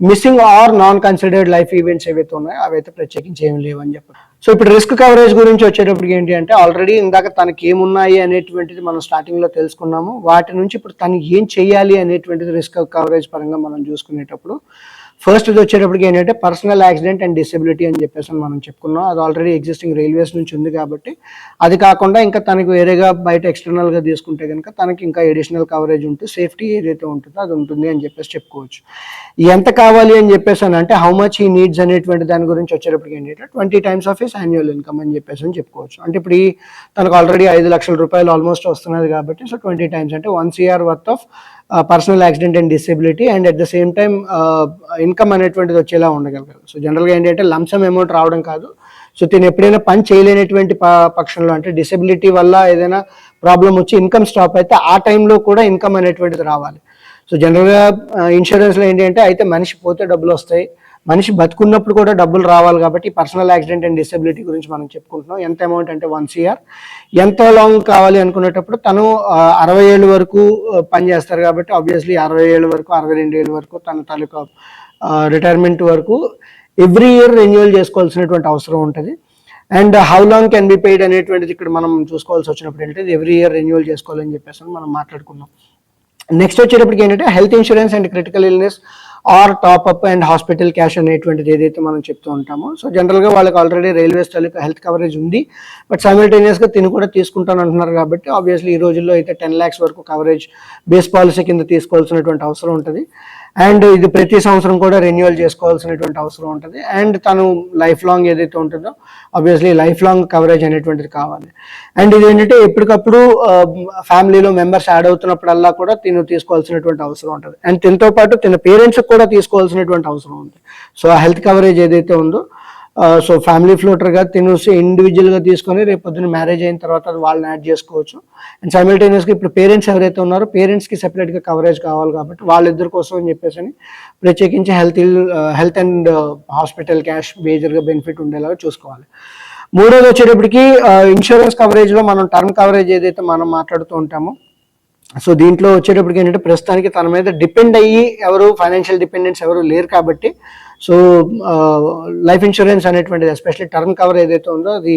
missing are non considered life events ఏవైతే ఉన్నాయో అవైతే ప్రత్యేకించి ఏమి లేవు అని చెప్పారు. సో ఇప్పుడు రిస్క్ కవరేజ్ గురించి వచ్చేటప్పటికి ఏంటి అంటే ఆల్రెడీ ఇందాక తనకి ఏమున్నాయి అనేటువంటిది మనం స్టార్టింగ్లో తెలుసుకున్నాము. వాటి నుంచి ఇప్పుడు తను ఏం చేయాలి అనేటువంటిది రిస్క్ కవరేజ్ పరంగా మనం చూసుకునేటప్పుడు ఫస్ట్ ఇది వచ్చేటప్పటికి ఏంటంటే పర్సనల్ యాక్సిడెంట్ అండ్ డిసెబిలిటీ అని చెప్పేసి మనం చెప్పుకున్నాం. అది ఆల్రెడీ ఎగ్జిస్టింగ్ రైల్వేస్ నుంచి ఉంది కాబట్టి అది కాకుండా ఇంకా తనకు వేరేగా బయట ఎక్స్టర్నల్గా తీసుకుంటే కనుక తనకి ఇంకా ఎడిషనల్ కవరేజ్ ఉంటూ సేఫ్టీ ఏదైతే ఉంటుందో అది ఉంటుంది అని చెప్పేసి చెప్పుకోవచ్చు. ఎంత కావాలి అని చెప్పేసి అంటే హౌ మచ్ ఈ నీడ్స్ అనేటువంటి దాని గురించి వచ్చేటప్పటికి ఏంటంటే 20 times of his annual income అని చెప్పేసి చెప్పుకోవచ్చు. అంటే ఇప్పుడు తనకు ఆల్రెడీ 5 లక్షల రూపాయలు ఆల్మోస్ట్ వస్తున్నది కాబట్టి సో 20 times అంటే 1 crore worth of personal accident and disability and at the same time income అనేటువంటిది వచ్చేలా ఉండగలగాలి. సో జనరల్గా ఏంటంటే లంసమ్ అమౌంట్ రావడం కాదు. సో తిను ఎప్పుడైనా పని చేయలేనటువంటి పక్షంలో అంటే డిసేబిలిటీ వల్ల ఏదైనా ప్రాబ్లం వచ్చి ఇన్కమ్ స్టాప్ అయితే ఆ టైంలో కూడా ఇన్కమ్ అనేటువంటిది రావాలి. సో జనరల్గా ఇన్సూరెన్స్లో ఏంటంటే అయితే మనిషి పోతే డబ్బులు వస్తాయి, మనిషి బతుకున్నప్పుడు కూడా డబ్బులు రావాలి. కాబట్టి పర్సనల్ యాక్సిడెంట్ అండ్ డిసేబిలిటీ గురించి మనం చెప్పుకుంటున్నాం. ఎంత అమౌంట్ అంటే 1 crore. ఎంత లాంగ్ కావాలి అనుకునేటప్పుడు తను 60 ఏళ్ళ వరకు పనిచేస్తారు కాబట్టి ఆబ్వియస్లీ 60 ఏళ్ళ వరకు 62 ఏళ్ళ వరకు తన తాలూకా రిటైర్మెంట్ వరకు ఎవ్రీ ఇయర్ రెన్యువల్ చేసుకోవాల్సినటువంటి అవసరం ఉంటుంది. And how long can be paid అనేటువంటిది ఇక్కడ మనం చూసుకోవాల్సి వచ్చినప్పుడు ఏంటంటే ఎవ్రీ ఇయర్ రెన్యువల్ చేసుకోవాలని చెప్పేసి మనం మాట్లాడుకున్నాం. నెక్స్ట్ వచ్చేటప్పటికి ఏంటంటే health insurance and critical illness are top-up and hospital cash అనేటువంటిది ఏదైతే మనం చెప్తూ ఉంటామో సో జనరల్గా వాళ్ళకి ఆల్రెడీ రైల్వేస్ తాలూకా హెల్త్ కవరేజ్ ఉంది. బట్ సైమల్టేనియస్గా తిని కూడా తీసుకుంటాను అంటున్నారు కాబట్టి ఆబ్వియస్లీ ఈ రోజుల్లో అయితే 10 lakhs వరకు కవరేజ్ బేస్ పాలసీ కింద తీసుకోవాల్సినటువంటి అవసరం ఉంటుంది. అండ్ ఇది ప్రతి సంవత్సరం కూడా రెన్యువల్ చేసుకోవాల్సినటువంటి అవసరం ఉంటుంది. అండ్ తను లైఫ్ లాంగ్ ఏదైతే ఉంటుందో ఆబ్వియస్లీ లైఫ్ లాంగ్ కవరేజ్ అనేటువంటిది కావాలి. అండ్ ఇది ఏంటంటే ఎప్పటికప్పుడు ఫ్యామిలీలో మెంబర్స్ యాడ్ అవుతున్నప్పుడల్లా కూడా తిను తీసుకోవాల్సినటువంటి అవసరం ఉంటుంది. అండ్ తినతో పాటు తిన పేరెంట్స్కి కూడా తీసుకోవాల్సినటువంటి అవసరం ఉంది. సో ఆ హెల్త్ కవరేజ్ ఏదైతే ఉందో సో ఫ్యామిలీ ఫ్లోటర్గా తినేసి ఇండివిజువల్గా తీసుకొని రేపు పొద్దున్న మ్యారేజ్ అయిన తర్వాత అది వాళ్ళని యాడ్ చేసుకోవచ్చు. అండ్ సైమిల్టేనియస్గా ఇప్పుడు పేరెంట్స్ ఎవరైతే ఉన్నారో పేరెంట్స్కి సెపరేట్గా కవరేజ్ కావాలి కాబట్టి వాళ్ళిద్దరి కోసం అని చెప్పేసి ప్రత్యేకించి హెల్త్ అండ్ హాస్పిటల్ క్యాష్ మేజర్గా బెనిఫిట్ ఉండేలాగా చూసుకోవాలి. మూడోది వచ్చేటప్పటికి ఇన్సూరెన్స్ కవరేజ్లో మనం టర్మ్ కవరేజ్ ఏదైతే మనం మాట్లాడుతూ ఉంటామో సో దీంట్లో వచ్చేటప్పటికి ఏంటంటే ప్రస్తుతానికి తన మీద డిపెండ్ అయ్యి ఎవరు ఫైనాన్షియల్ డిపెండెన్స్ ఎవరు లేరు కాబట్టి సో లైఫ్ ఇన్సూరెన్స్ అనేటువంటిది ఎస్పెషల్లీ టర్మ్ కవర్ ఏదైతే ఉందో అది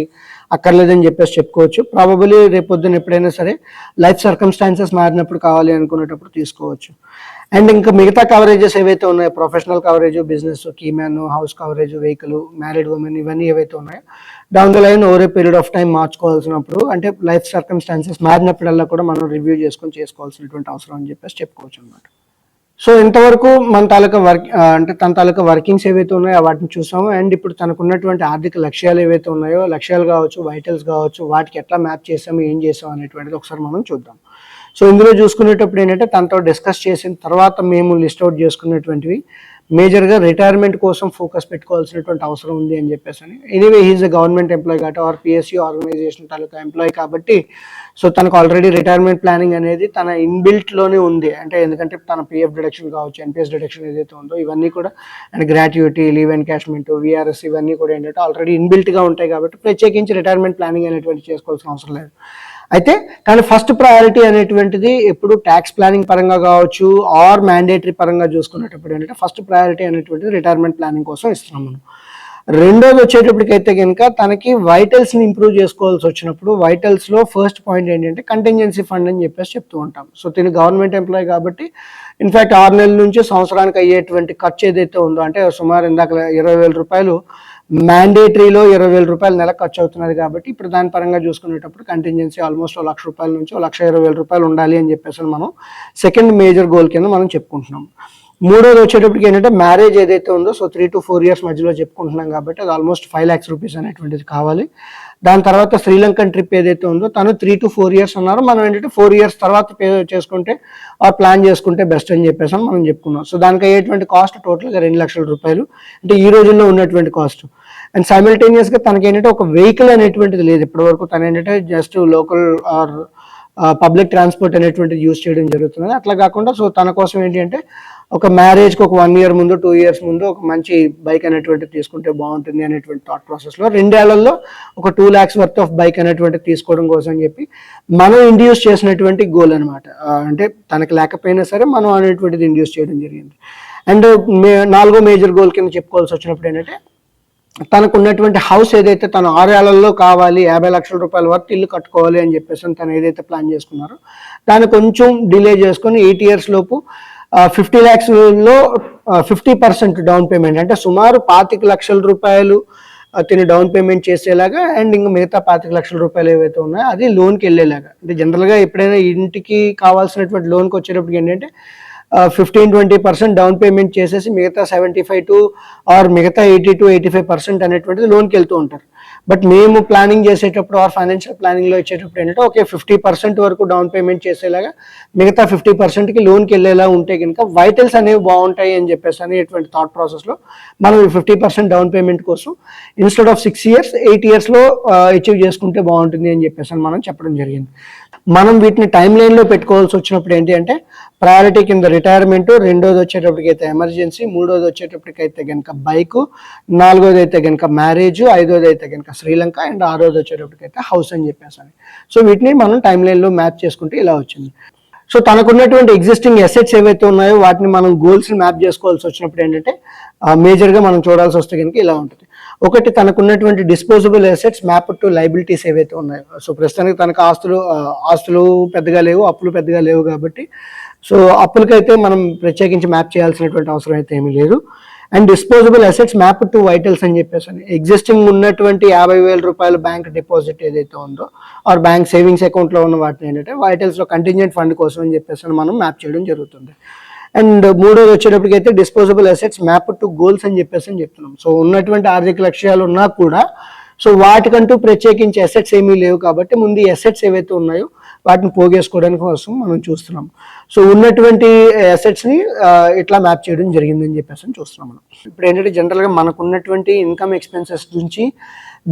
అక్కర్లేదని చెప్పేసి చెప్పుకోవచ్చు. ప్రాబబుల్లీ రేపొద్దున ఎప్పుడైనా సరే లైఫ్ సర్కమ్స్టాన్సెస్ మారినప్పుడు కావాలి అనుకునేటప్పుడు తీసుకోవచ్చు. అండ్ ఇంకా మిగతా కవరేజెస్ ఏవైతే ఉన్నాయో professional coverage, business, keyman, house coverage, vehicle, married women ఇవన్నీ ఏవైతే ఉన్నాయో down the line over a period of time మార్చుకోవాల్సినప్పుడు అంటే లైఫ్ సర్కమ్స్టాన్సెస్ మారినప్పుడల్లా కూడా మనం రివ్యూ చేసుకోవాల్సినటువంటి అవసరం అని చెప్పేసి చెప్పుకోవచ్చు అనమాట. సో ఇంతవరకు మన తాలూకా అంటే తన తాలూకా వర్కింగ్స్ ఏవైతే ఉన్నాయో వాటిని చూసాము. అండ్ ఇప్పుడు తనకున్నటువంటి ఆర్థిక లక్ష్యాలు ఏవైతే ఉన్నాయో లక్ష్యాలు కావచ్చు, వైటల్స్ కావచ్చు, వాటికి ఎట్లా మ్యాప్ చేసాము, ఏం చేసాము అనేటువంటిది ఒకసారి మనం చూద్దాం. సో ఇందులో చూసుకునేటప్పుడు ఏంటంటే తనతో డిస్కస్ చేసిన తర్వాత మేము లిస్ట్ అవుట్ చేసుకున్నటువంటివి మేజర్గా రిటైర్మెంట్ కోసం ఫోకస్ పెట్టుకోవాల్సినటువంటి అవసరం ఉంది అని చెప్పేసి anyway he's a government employee కాబట్టి ఆర్ పిఎస్సి ఆర్గనైజేషన్ తాలూకా ఎంప్లాయీ కాబట్టి సో తనకు ఆల్రెడీ రిటైర్మెంట్ ప్లానింగ్ అనేది తన ఇన్బిల్ట్లోనే ఉంది. అంటే ఎందుకంటే తన పిఎఫ్ డిడక్షన్ కావచ్చు, ఎన్పిఎస్ డిడక్షన్ ఏదైతే ఉందో ఇవన్నీ కూడా and gratuity, leave encashment, VRS ఇవన్నీ కూడా ఏంటంటే ఆల్రెడీ ఇన్బిల్ట్గా ఉంటాయి కాబట్టి ప్రత్యేకించి రిటైర్మెంట్ ప్లానింగ్ అనేటువంటి చేసుకోవాల్సిన అవసరం లేదు. అయితే కానీ ఫస్ట్ ప్రయారిటీ అనేటువంటిది ఎప్పుడు ట్యాక్స్ ప్లానింగ్ పరంగా కావచ్చు ఆర్ మ్యాండేటరీ పరంగా చూసుకునేటప్పుడు ఏంటంటే ఫస్ట్ ప్రయారిటీ అనేటువంటిది రిటైర్మెంట్ ప్లానింగ్ కోసం ఇస్తున్నాం మనం. రెండోది వచ్చేటప్పటికైతే కనుక తనకి వైటల్స్ని ఇంప్రూవ్ చేసుకోవాల్సి వచ్చినప్పుడు వైటల్స్లో ఫస్ట్ పాయింట్ ఏంటంటే కంటింజెన్సీ ఫండ్ అని చెప్పేసి చెప్తూ ఉంటాం. సో తిని గవర్నమెంట్ ఎంప్లాయీ కాబట్టి ఇన్ఫ్యాక్ట్ 6 నెలల నుంచి సంవత్సరానికి అయ్యేటువంటి ఖర్చు ఏదైతే ఉందో అంటే సుమారు ఇందాక 20,000 రూపాయలు మ్యాండేటరీలో 20,000 రూపాయలు నెల ఖర్చు అవుతున్నది కాబట్టి ఇప్పుడు దాని పరంగా చూసుకునేటప్పుడు కంటింజెన్సీ ఆల్మోస్ట్ 1,00,000 రూపాయల నుంచి 1,20,000 రూపాయలు ఉండాలి అని చెప్పేసి మనం సెకండ్ మేజర్ గోల్ కింద మనం చెప్పుకుంటున్నాం. మూడోది వచ్చేటప్పటికి ఏంటంటే మ్యారేజ్ ఏదైతే ఉందో సో 3 to 4 years మధ్యలో చెప్పుకుంటున్నాం కాబట్టి అది ఆల్మోస్ట్ 5 lakhs రూపీస్ అనేటువంటిది కావాలి. దాని తర్వాత శ్రీలంకన్ ట్రిప్ ఏదైతే ఉందో తను 3 to 4 years అన్నారు, మనం ఏంటంటే 4 years తర్వాత పే చేసుకుంటే ఆ ప్లాన్ చేసుకుంటే బెస్ట్ అని చెప్పేసి మనం చెప్పుకున్నాం. సో దానికి అయ్యేటువంటి కాస్ట్ టోటల్గా 2 లక్షల రూపాయలు అంటే ఈ రోజుల్లో ఉన్నటువంటి కాస్ట్. అండ్ సైమిల్టేనియస్గా తనకి ఏంటంటే ఒక వెహికల్ అనేటువంటిది లేదు ఇప్పటివరకు. తను ఏంటంటే just local are public transport అనేటువంటిది యూజ్ చేయడం జరుగుతుంది. అట్లా కాకుండా సో తన కోసం ఏంటి అంటే ఒక మ్యారేజ్కి ఒక 1 year ముందు 2 years ముందు ఒక మంచి బైక్ అనేటువంటిది తీసుకుంటే బాగుంటుంది అనేటువంటి థాట్ ప్రాసెస్లో 2 ఏళ్లలో ఒక 2 lakhs వర్త్ ఆఫ్ బైక్ అనేటువంటిది తీసుకోవడం కోసం అని చెప్పి మనం ఇండ్యూస్ చేసినటువంటి గోల్ అనమాట. అంటే తనకి లేకపోయినా సరే మనం అనేటువంటిది ఇండ్యూస్ చేయడం జరిగింది. అండ్ 4వ మేజర్ గోల్ కింద చెప్పుకోవాల్సి వచ్చినప్పుడు ఏంటంటే తనకు ఉన్నటువంటి హౌస్ ఏదైతే తను 6 ఏళ్లలో కావాలి 50 లక్షల రూపాయల వరకు ఇల్లు కట్టుకోవాలి అని చెప్పేసి తను ఏదైతే ప్లాన్ చేసుకున్నారో దాన్ని కొంచెం డిలే చేసుకొని 8 years లోపు 50 lakhsలో 50% డౌన్ పేమెంట్ అంటే సుమారు 25 లక్షల రూపాయలు తిని డౌన్ పేమెంట్ చేసేలాగా అండ్ ఇంకా మిగతా 25 లక్షల రూపాయలు ఏవైతే ఉన్నాయో అది లోన్కి వెళ్ళేలాగా. అంటే జనరల్గా ఎప్పుడైనా ఇంటికి కావాల్సినటువంటి లోన్కి వచ్చేటప్పటికి ఏంటంటే 15-20% డౌన్ పేమెంట్ చేసేసి మిగతా 75 to ఆర్ మిగతా 80 to 85% అనేటువంటిది లోన్కి వెళ్తూ ఉంటారు. బట్ మేము ప్లానింగ్ చేసేటప్పుడు ఆర్ ఫైనాన్షియల్ ప్లానింగ్లో ఇచ్చేటప్పుడు ఏంటంటే ఓకే 50% వరకు డౌన్ పేమెంట్ చేసేలాగా మిగతా 50%కి లోన్కి వెళ్ళేలా ఉంటే కనుక వైటల్స్ అనేవి బాగుంటాయి అని చెప్పేసి అనేటువంటి థాట్ ప్రాసెస్లో మనం 50% డౌన్ పేమెంట్ కోసం ఇన్స్టెడ్ ఆఫ్ 6 years 8 yearsలో అచీవ్ చేసుకుంటే బాగుంటుంది అని చెప్పేసి మనం చెప్పడం జరిగింది. మనం వీటిని టైం లైన్లో పెట్టుకోవాల్సి వచ్చినప్పుడు ఏంటి అంటే ప్రయారిటీ కింద రిటైర్మెంట్, రెండోది వచ్చేటప్పటికైతే ఎమర్జెన్సీ, మూడోది వచ్చేటప్పటికైతే కనుక బైకు, 4వది అయితే కనుక మ్యారేజ్, 5వది అయితే కనుక శ్రీలంక అండ్ 6వది వచ్చేటప్పటికైతే హౌస్ అని చెప్పేసి. సో వీటిని మనం టైం లైన్లో మ్యాప్ చేసుకుంటే ఇలా వచ్చింది. సో తనకున్నటువంటి ఎగ్జిస్టింగ్ అసెట్స్ ఏవైతే ఉన్నాయో వాటిని మనం గోల్స్ని మ్యాప్ చేసుకోవాల్సి వచ్చినప్పుడు ఏంటంటే మేజర్గా మనం చూడాల్సి వస్తే కనుక ఇలా ఉంటుంది. ఒకటి తనకున్నటువంటి disposable assets map to liabilities ఏవైతే ఉన్నాయో సో ప్రస్తుతానికి తనకు ఆస్తులు పెద్దగా లేవు, అప్పులు పెద్దగా లేవు కాబట్టి సో అప్పులకైతే మనం ప్రత్యేకించి మ్యాప్ చేయాల్సినటువంటి అవసరం అయితే ఏమీ లేదు. And disposable assets map to vitals అని చెప్పేసి ఎగ్జిస్టింగ్ ఉన్నటువంటి 50,000 రూపాయల బ్యాంక్ డిపాజిట్ ఏదైతే ఉందో ఆర్ బ్యాంక్ సేవింగ్స్ అకౌంట్లో ఉన్న వాటిని ఏంటంటే వైటల్స్లో కంటింజెంట్ ఫండ్ కోసం అని చెప్పేసి మనం మ్యాప్ చేయడం జరుగుతుంది. అండ్ మూడోది వచ్చేటప్పటికి అయితే disposable assets map to goals అని చెప్తున్నాం. సో ఉన్నటువంటి ఆర్థిక లక్ష్యాలు ఉన్నా కూడా సో వాటికంటూ ప్రత్యేకించి అసెట్స్ ఏమీ లేవు కాబట్టి ముందు ఈ అసెట్స్ ఏవైతే ఉన్నాయో వాటిని పోగేసుకోవడానికి కోసం మనం చూస్తున్నాం. సో ఉన్నటువంటి అసెట్స్ని ఇట్లా మ్యాప్ చేయడం జరిగిందని చెప్పేసి చూస్తున్నాం మనం. ఇప్పుడు ఏంటంటే జనరల్గా మనకు ఉన్నటువంటి ఇన్కమ్ ఎక్స్పెన్సెస్ నుంచి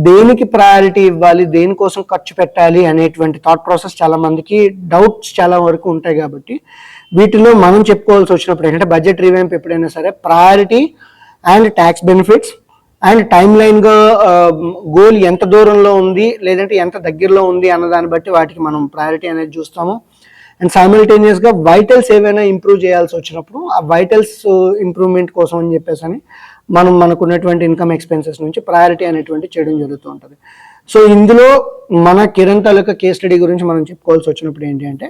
దేనికి ప్రయారిటీ ఇవ్వాలి, దేనికోసం ఖర్చు పెట్టాలి అనేటువంటి థాట్ ప్రాసెస్ చాలా మందికి డౌట్స్ చాలా వరకు ఉంటాయి. కాబట్టి వీటిలో మనం చెప్పుకోవాల్సి వచ్చినప్పుడు ఏంటంటే బడ్జెట్ రివ్యాంప్ ఎప్పుడైనా సరే priority and tax benefits and time లైన్గా గోల్ ఎంత దూరంలో ఉంది లేదంటే ఎంత దగ్గరలో ఉంది అన్న దాన్ని బట్టి వాటికి మనం ప్రయారిటీ అనేది చూస్తాము. అండ్ సైమల్టేనియస్గా వైటల్స్ ఏవైనా ఇంప్రూవ్ చేయాల్సి వచ్చినప్పుడు ఆ వైటల్స్ ఇంప్రూవ్మెంట్ కోసం అని చెప్పేసి అని మనకున్నటువంటి ఇన్కమ్ ఎక్స్పెన్సెస్ నుంచి ప్రయారిటీ అనేటువంటి చేయడం జరుగుతూ ఉంటుంది. సో ఇందులో మన కిరణ్ తాలూకా కేస్ స్టడీ గురించి మనం చెప్పుకోవాల్సి వచ్చినప్పుడు ఏంటి అంటే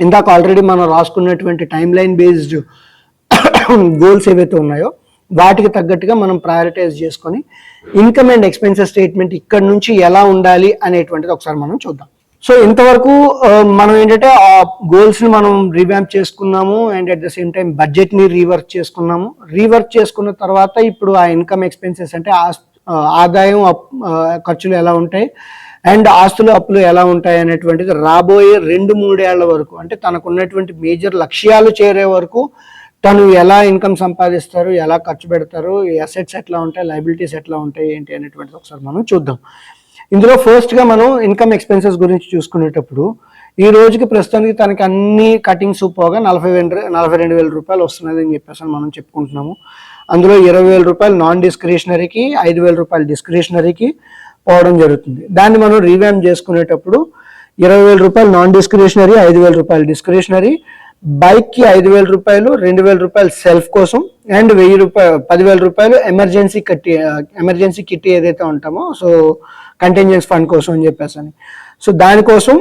ఇందాక ఆల్రెడీ మనం రాసుకున్నటువంటి టైమ్ లైన్ బేస్డ్ గోల్స్ ఏవైతే ఉన్నాయో వాటికి తగ్గట్టుగా మనం ప్రయారిటైజ్ చేసుకొని ఇన్కమ్ అండ్ ఎక్స్పెన్సెస్ స్టేట్మెంట్ ఇక్కడ నుంచి ఎలా ఉండాలి అనేటువంటిది ఒకసారి మనం చూద్దాం. సో ఇంతవరకు మనం ఏంటంటే ఆ గోల్స్ని మనం రీవ్యాంప్ చేసుకున్నాము and at the same time బడ్జెట్ని రీవర్క్ చేసుకున్నాము. రీవర్క్ చేసుకున్న తర్వాత ఇప్పుడు ఆ ఇన్కమ్ ఎక్స్పెన్సెస్ అంటే ఆదాయం ఖర్చులు ఎలా ఉంటాయి అండ్ ఆస్తులు అప్పులు ఎలా ఉంటాయి అనేటువంటిది రాబోయే 2-3 ఏళ్ల వరకు అంటే తనకు ఉన్నటువంటి మేజర్ లక్ష్యాలు చేరే వరకు తను ఎలా ఇన్కమ్ సంపాదిస్తారు, ఎలా ఖర్చు పెడతారు, అసెట్స్ ఎట్లా ఉంటాయి, లయబిలిటీస్ ఎట్లా ఉంటాయి ఏంటి అనేటువంటిది ఒకసారి మనం చూద్దాం. ఇందులో ఫస్ట్గా మనం ఇన్కమ్ ఎక్స్పెన్సెస్ గురించి చూసుకునేటప్పుడు ఈ రోజుకి ప్రస్తుతానికి తనకి అన్ని కటింగ్స్ పోగా 42,000 రూపాయలు వస్తున్నది అని చెప్పేసి మనం చెప్పుకుంటున్నాము. అందులో 20,000 రూపాయలు నాన్ డిస్క్రిషనరీకి, 5,000 రూపాయలు డిస్క్రిషనరీకి పోవడం జరుగుతుంది. దాన్ని మనం రీవ్యాంప్ చేసుకునేటప్పుడు 20,000 రూపాయలు నాన్ డిస్క్రిషనరీ, 5,000 రూపాయలు డిస్క్రిషనరీ, బైక్కి 5,000 రూపాయలు, 2,000 రూపాయలు సెల్ఫ్ కోసం అండ్ 10,000 రూపాయలు ఎమర్జెన్సీ కిట్ ఏదైతే ఉంటామో సో కంటింజెన్స్ ఫండ్ కోసం అని చెప్పేసి అని. సో దానికోసం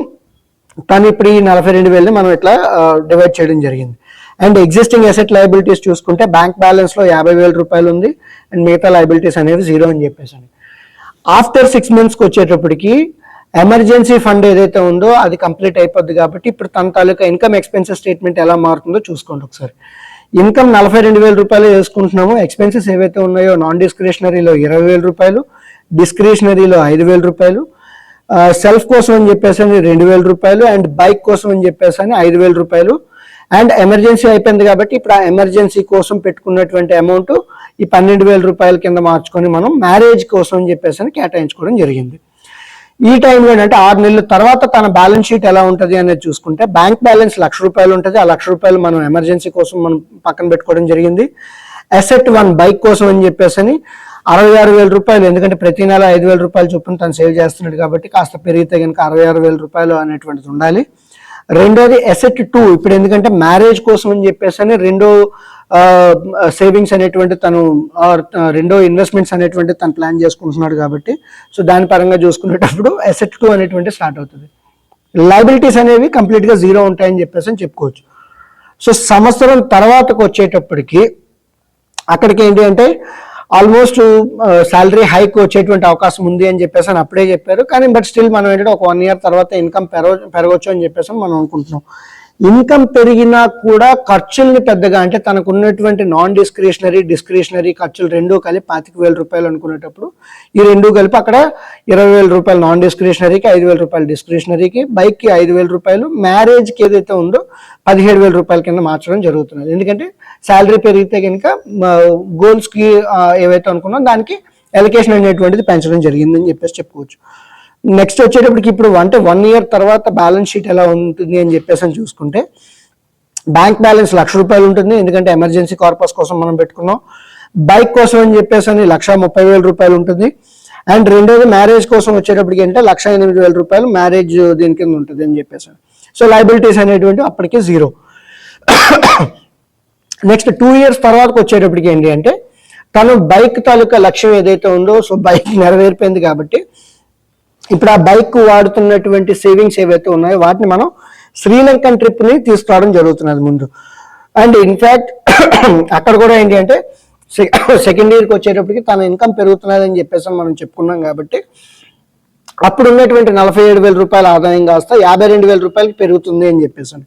తను ఇప్పుడు ఈ 42,000ని మనం ఇట్లా డివైడ్ చేయడం జరిగింది. అండ్ ఎగ్జిస్టింగ్ అసెట్ లయబిలిటీస్ చూసుకుంటే బ్యాంక్ బ్యాలెన్స్లో 50,000 రూపాయలు ఉంది అండ్ మిగతా లయబిలిటీస్ అనేవి 0 అని చెప్పేసి అని. ఆఫ్టర్ 6 monthsకి వచ్చేటప్పటికి ఎమర్జెన్సీ ఫండ్ ఏదైతే ఉందో అది కంప్లీట్ అయిపోద్ది. కాబట్టి ఇప్పుడు తన తాలూకా ఇన్కమ్ ఎక్స్పెన్సెస్ స్టేట్మెంట్ ఎలా మారుతుందో చూసుకోండి ఒకసారి. ఇన్కమ్ 42,000 రూపాయలు వేసుకుంటున్నాము. ఎక్స్పెన్సెస్ ఏవైతే ఉన్నాయో నాన్ డిస్క్రిషనరీలో 20,000 రూపాయలు, డిస్క్రిషనరీలో 5,000 రూపాయలు, సెల్ఫ్ కోసం అని చెప్పేసి 2,000 రూపాయలు అండ్ బైక్ కోసం అని చెప్పేసి 5,000 రూపాయలు అండ్ ఎమర్జెన్సీ అయిపోయింది కాబట్టి ఇప్పుడు ఆ ఎమర్జెన్సీ కోసం పెట్టుకున్నటువంటి అమౌంట్ ఈ 12,000 రూపాయల కింద మార్చుకొని మనం మ్యారేజ్ కోసం అని చెప్పేసి కేటాయించుకోవడం జరిగింది. ఈ టైంలో అంటే 6 నెలల తర్వాత తన బ్యాలెన్స్ షీట్ ఎలా ఉంటుంది అనేది చూసుకుంటే బ్యాంక్ బ్యాలెన్స్ 1,00,000 రూపాయలు ఉంటుంది. ఆ 1,00,000 రూపాయలు మనం ఎమర్జెన్సీ కోసం మనం పక్కన పెట్టుకోవడం జరిగింది. అసెట్ 1 బైక్ కోసం అని చెప్పేసి 66,000 రూపాయలు, ఎందుకంటే ప్రతి నెల 5,000 రూపాయలు చొప్పున తను సేవ్ చేస్తున్నాడు కాబట్టి కాస్త పెరిగితే కనుక 66,000 రూపాయలు అనేటువంటిది ఉండాలి. రెండోది అసెట్ 2 ఇప్పుడు ఎందుకంటే మ్యారేజ్ కోసం అని చెప్పేసి రెండో సేవింగ్స్ అనేటువంటి తను రెండో ఇన్వెస్ట్మెంట్స్ అనేటువంటి తను ప్లాన్ చేసుకుంటున్నాడు కాబట్టి సో దాని పరంగా చూసుకునేటప్పుడు అసెట్ 2 అనేటువంటి స్టార్ట్ అవుతుంది. లయబిలిటీస్ అనేవి కంప్లీట్గా 0 ఉంటాయని చెప్పేసి చెప్పుకోవచ్చు. సో సంవత్సరం తర్వాతకు వచ్చేటప్పటికి అక్కడికి ఏంటి అంటే ఆల్మోస్ట్ శాలరీ హైక్ వచ్చేటువంటి అవకాశం ఉంది అని చెప్పేసి అప్పుడే చెప్పారు. కానీ బట్ స్టిల్ మనం ఏంటంటే ఒక 1 year తర్వాత ఇన్కమ్ పెరగవచ్చు అని చెప్పేసి మనం అనుకుంటున్నాం. ఇన్కమ్ పెరిగినా కూడా ఖర్చుల్ని పెద్దగా అంటే తనకు ఉన్నటువంటి నాన్ డిస్క్రిషనరీ ఖర్చులు రెండూ కలిపి 25,000 రూపాయలు అనుకునేటప్పుడు ఈ రెండూ కలిపి అక్కడ 20,000 రూపాయలు నాన్ డిస్క్రిషనరీకి, 5,000 రూపాయలు డిస్క్రిషనరీకి, బైక్కి 5,000 రూపాయలు, మ్యారేజ్కి ఏదైతే ఉందో 17,000 రూపాయల కింద మార్చడం జరుగుతున్నది. ఎందుకంటే శాలరీ పెరిగితే కనుక గోల్స్కి ఏవైతే అనుకున్నాం దానికి ఎలకేషన్ అనేటువంటిది పెంచడం జరిగిందని చెప్పేసి చెప్పుకోవచ్చు. నెక్స్ట్ వచ్చేటప్పటికి ఇప్పుడు అంటే 1 year తర్వాత బ్యాలెన్స్ షీట్ ఎలా ఉంటుంది అని చెప్పేసి చూసుకుంటే బ్యాంక్ బ్యాలెన్స్ 1,00,000 రూపాయలు ఉంటుంది, ఎందుకంటే ఎమర్జెన్సీ కార్పస్ కోసం మనం పెట్టుకున్నాం. బైక్ కోసం అని చెప్పేసి 1,30,000 రూపాయలు ఉంటుంది. అండ్ రెండోది మ్యారేజ్ కోసం వచ్చేటప్పటికి అంటే 1,08,000 రూపాయలు మ్యారేజ్ దీని కింద ఉంటుంది అని చెప్పేసి. సో లయబిలిటీస్ అనేటువంటి అప్పటికే 0. నెక్స్ట్ 2 years తర్వాతకు వచ్చేటప్పటికి ఏంటి అంటే తను బైక్ తాలూకా లక్ష్యం ఏదైతే ఉందో సో బైక్ నెరవేరిపోయింది కాబట్టి ఇప్పుడు ఆ బైక్ వాడుతున్నటువంటి సేవింగ్స్ ఏవైతే ఉన్నాయో వాటిని మనం శ్రీలంకన్ ట్రిప్ని తీసుకురావడం జరుగుతున్నది ముందు. అండ్ ఇన్ఫ్యాక్ట్ అక్కడ కూడా ఏంటి అంటే సెకండ్ ఇయర్కి వచ్చేటప్పటికి తన ఇన్కమ్ పెరుగుతున్నది అని చెప్పేసి మనం చెప్పుకున్నాం కాబట్టి అప్పుడు ఉన్నటువంటి 47,000 రూపాయల ఆదాయం కాస్త 52,000 రూపాయలకి పెరుగుతుంది అని చెప్పేసి.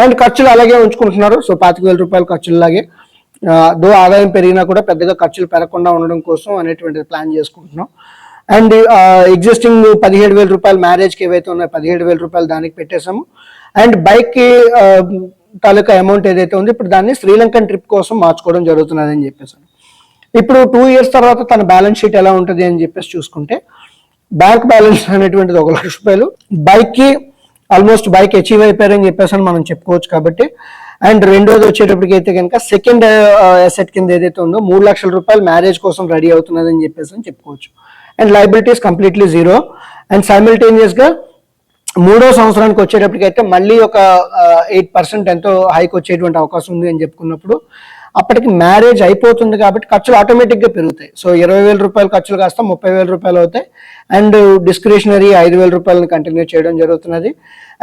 అండ్ ఖర్చులు అలాగే ఉంచుకుంటున్నారు. సో 25,000 రూపాయలు ఖర్చులాగే, దో ఆదాయం పెరిగినా కూడా పెద్దగా ఖర్చులు పెరగకుండా ఉండడం కోసం అనేటువంటిది ప్లాన్ చేసుకుంటున్నాం. అండ్ ఎగ్జిస్టింగ్ 17,000 రూపాయలు మ్యారేజ్కి ఏవైతే ఉన్నాయో 17,000 రూపాయలు దానికి పెట్టేశాము. అండ్ బైక్కి తాలూకా అమౌంట్ ఏదైతే ఉందో ఇప్పుడు దాన్ని శ్రీలంకన్ ట్రిప్ కోసం మార్చుకోవడం జరుగుతున్నది అని చెప్పేసాను. ఇప్పుడు 2 years తర్వాత తన బ్యాలెన్స్ షీట్ ఎలా ఉంటుంది అని చెప్పేసి చూసుకుంటే, బ్యాంక్ బ్యాలెన్స్ అనేటువంటిది 1 లక్ష రూపాయలు, బైక్కి ఆల్మోస్ట్ బైక్ అచీవ్ అయిపోయారని చెప్పేసి మనం చెప్పుకోవచ్చు కాబట్టి. అండ్ రెండోది వచ్చేటప్పటికి అయితే కనుక సెకండ్ అసెట్ కింద ఏదైతే ఉందో 3 లక్షల రూపాయలు మ్యారేజ్ కోసం రెడీ అవుతున్నది అని చెప్పేసి చెప్పుకోవచ్చు. And liabilities completely zero. And సైమిల్టేనియస్గా 3వ సంవత్సరానికి వచ్చేటప్పటికి అయితే మళ్ళీ ఒక 8% ఎంతో హైక్ వచ్చేటువంటి అవకాశం ఉంది అని చెప్పుకున్నప్పుడు, అప్పటికి మ్యారేజ్ అయిపోతుంది కాబట్టి ఖర్చులు ఆటోమేటిక్గా పెరుగుతాయి. సో 20,000 రూపాయలు ఖర్చులు కాస్త 30,000 రూపాయలు అవుతాయి. అండ్ డిస్క్రిషనరీ 5,000 రూపాయలను కంటిన్యూ చేయడం జరుగుతున్నది.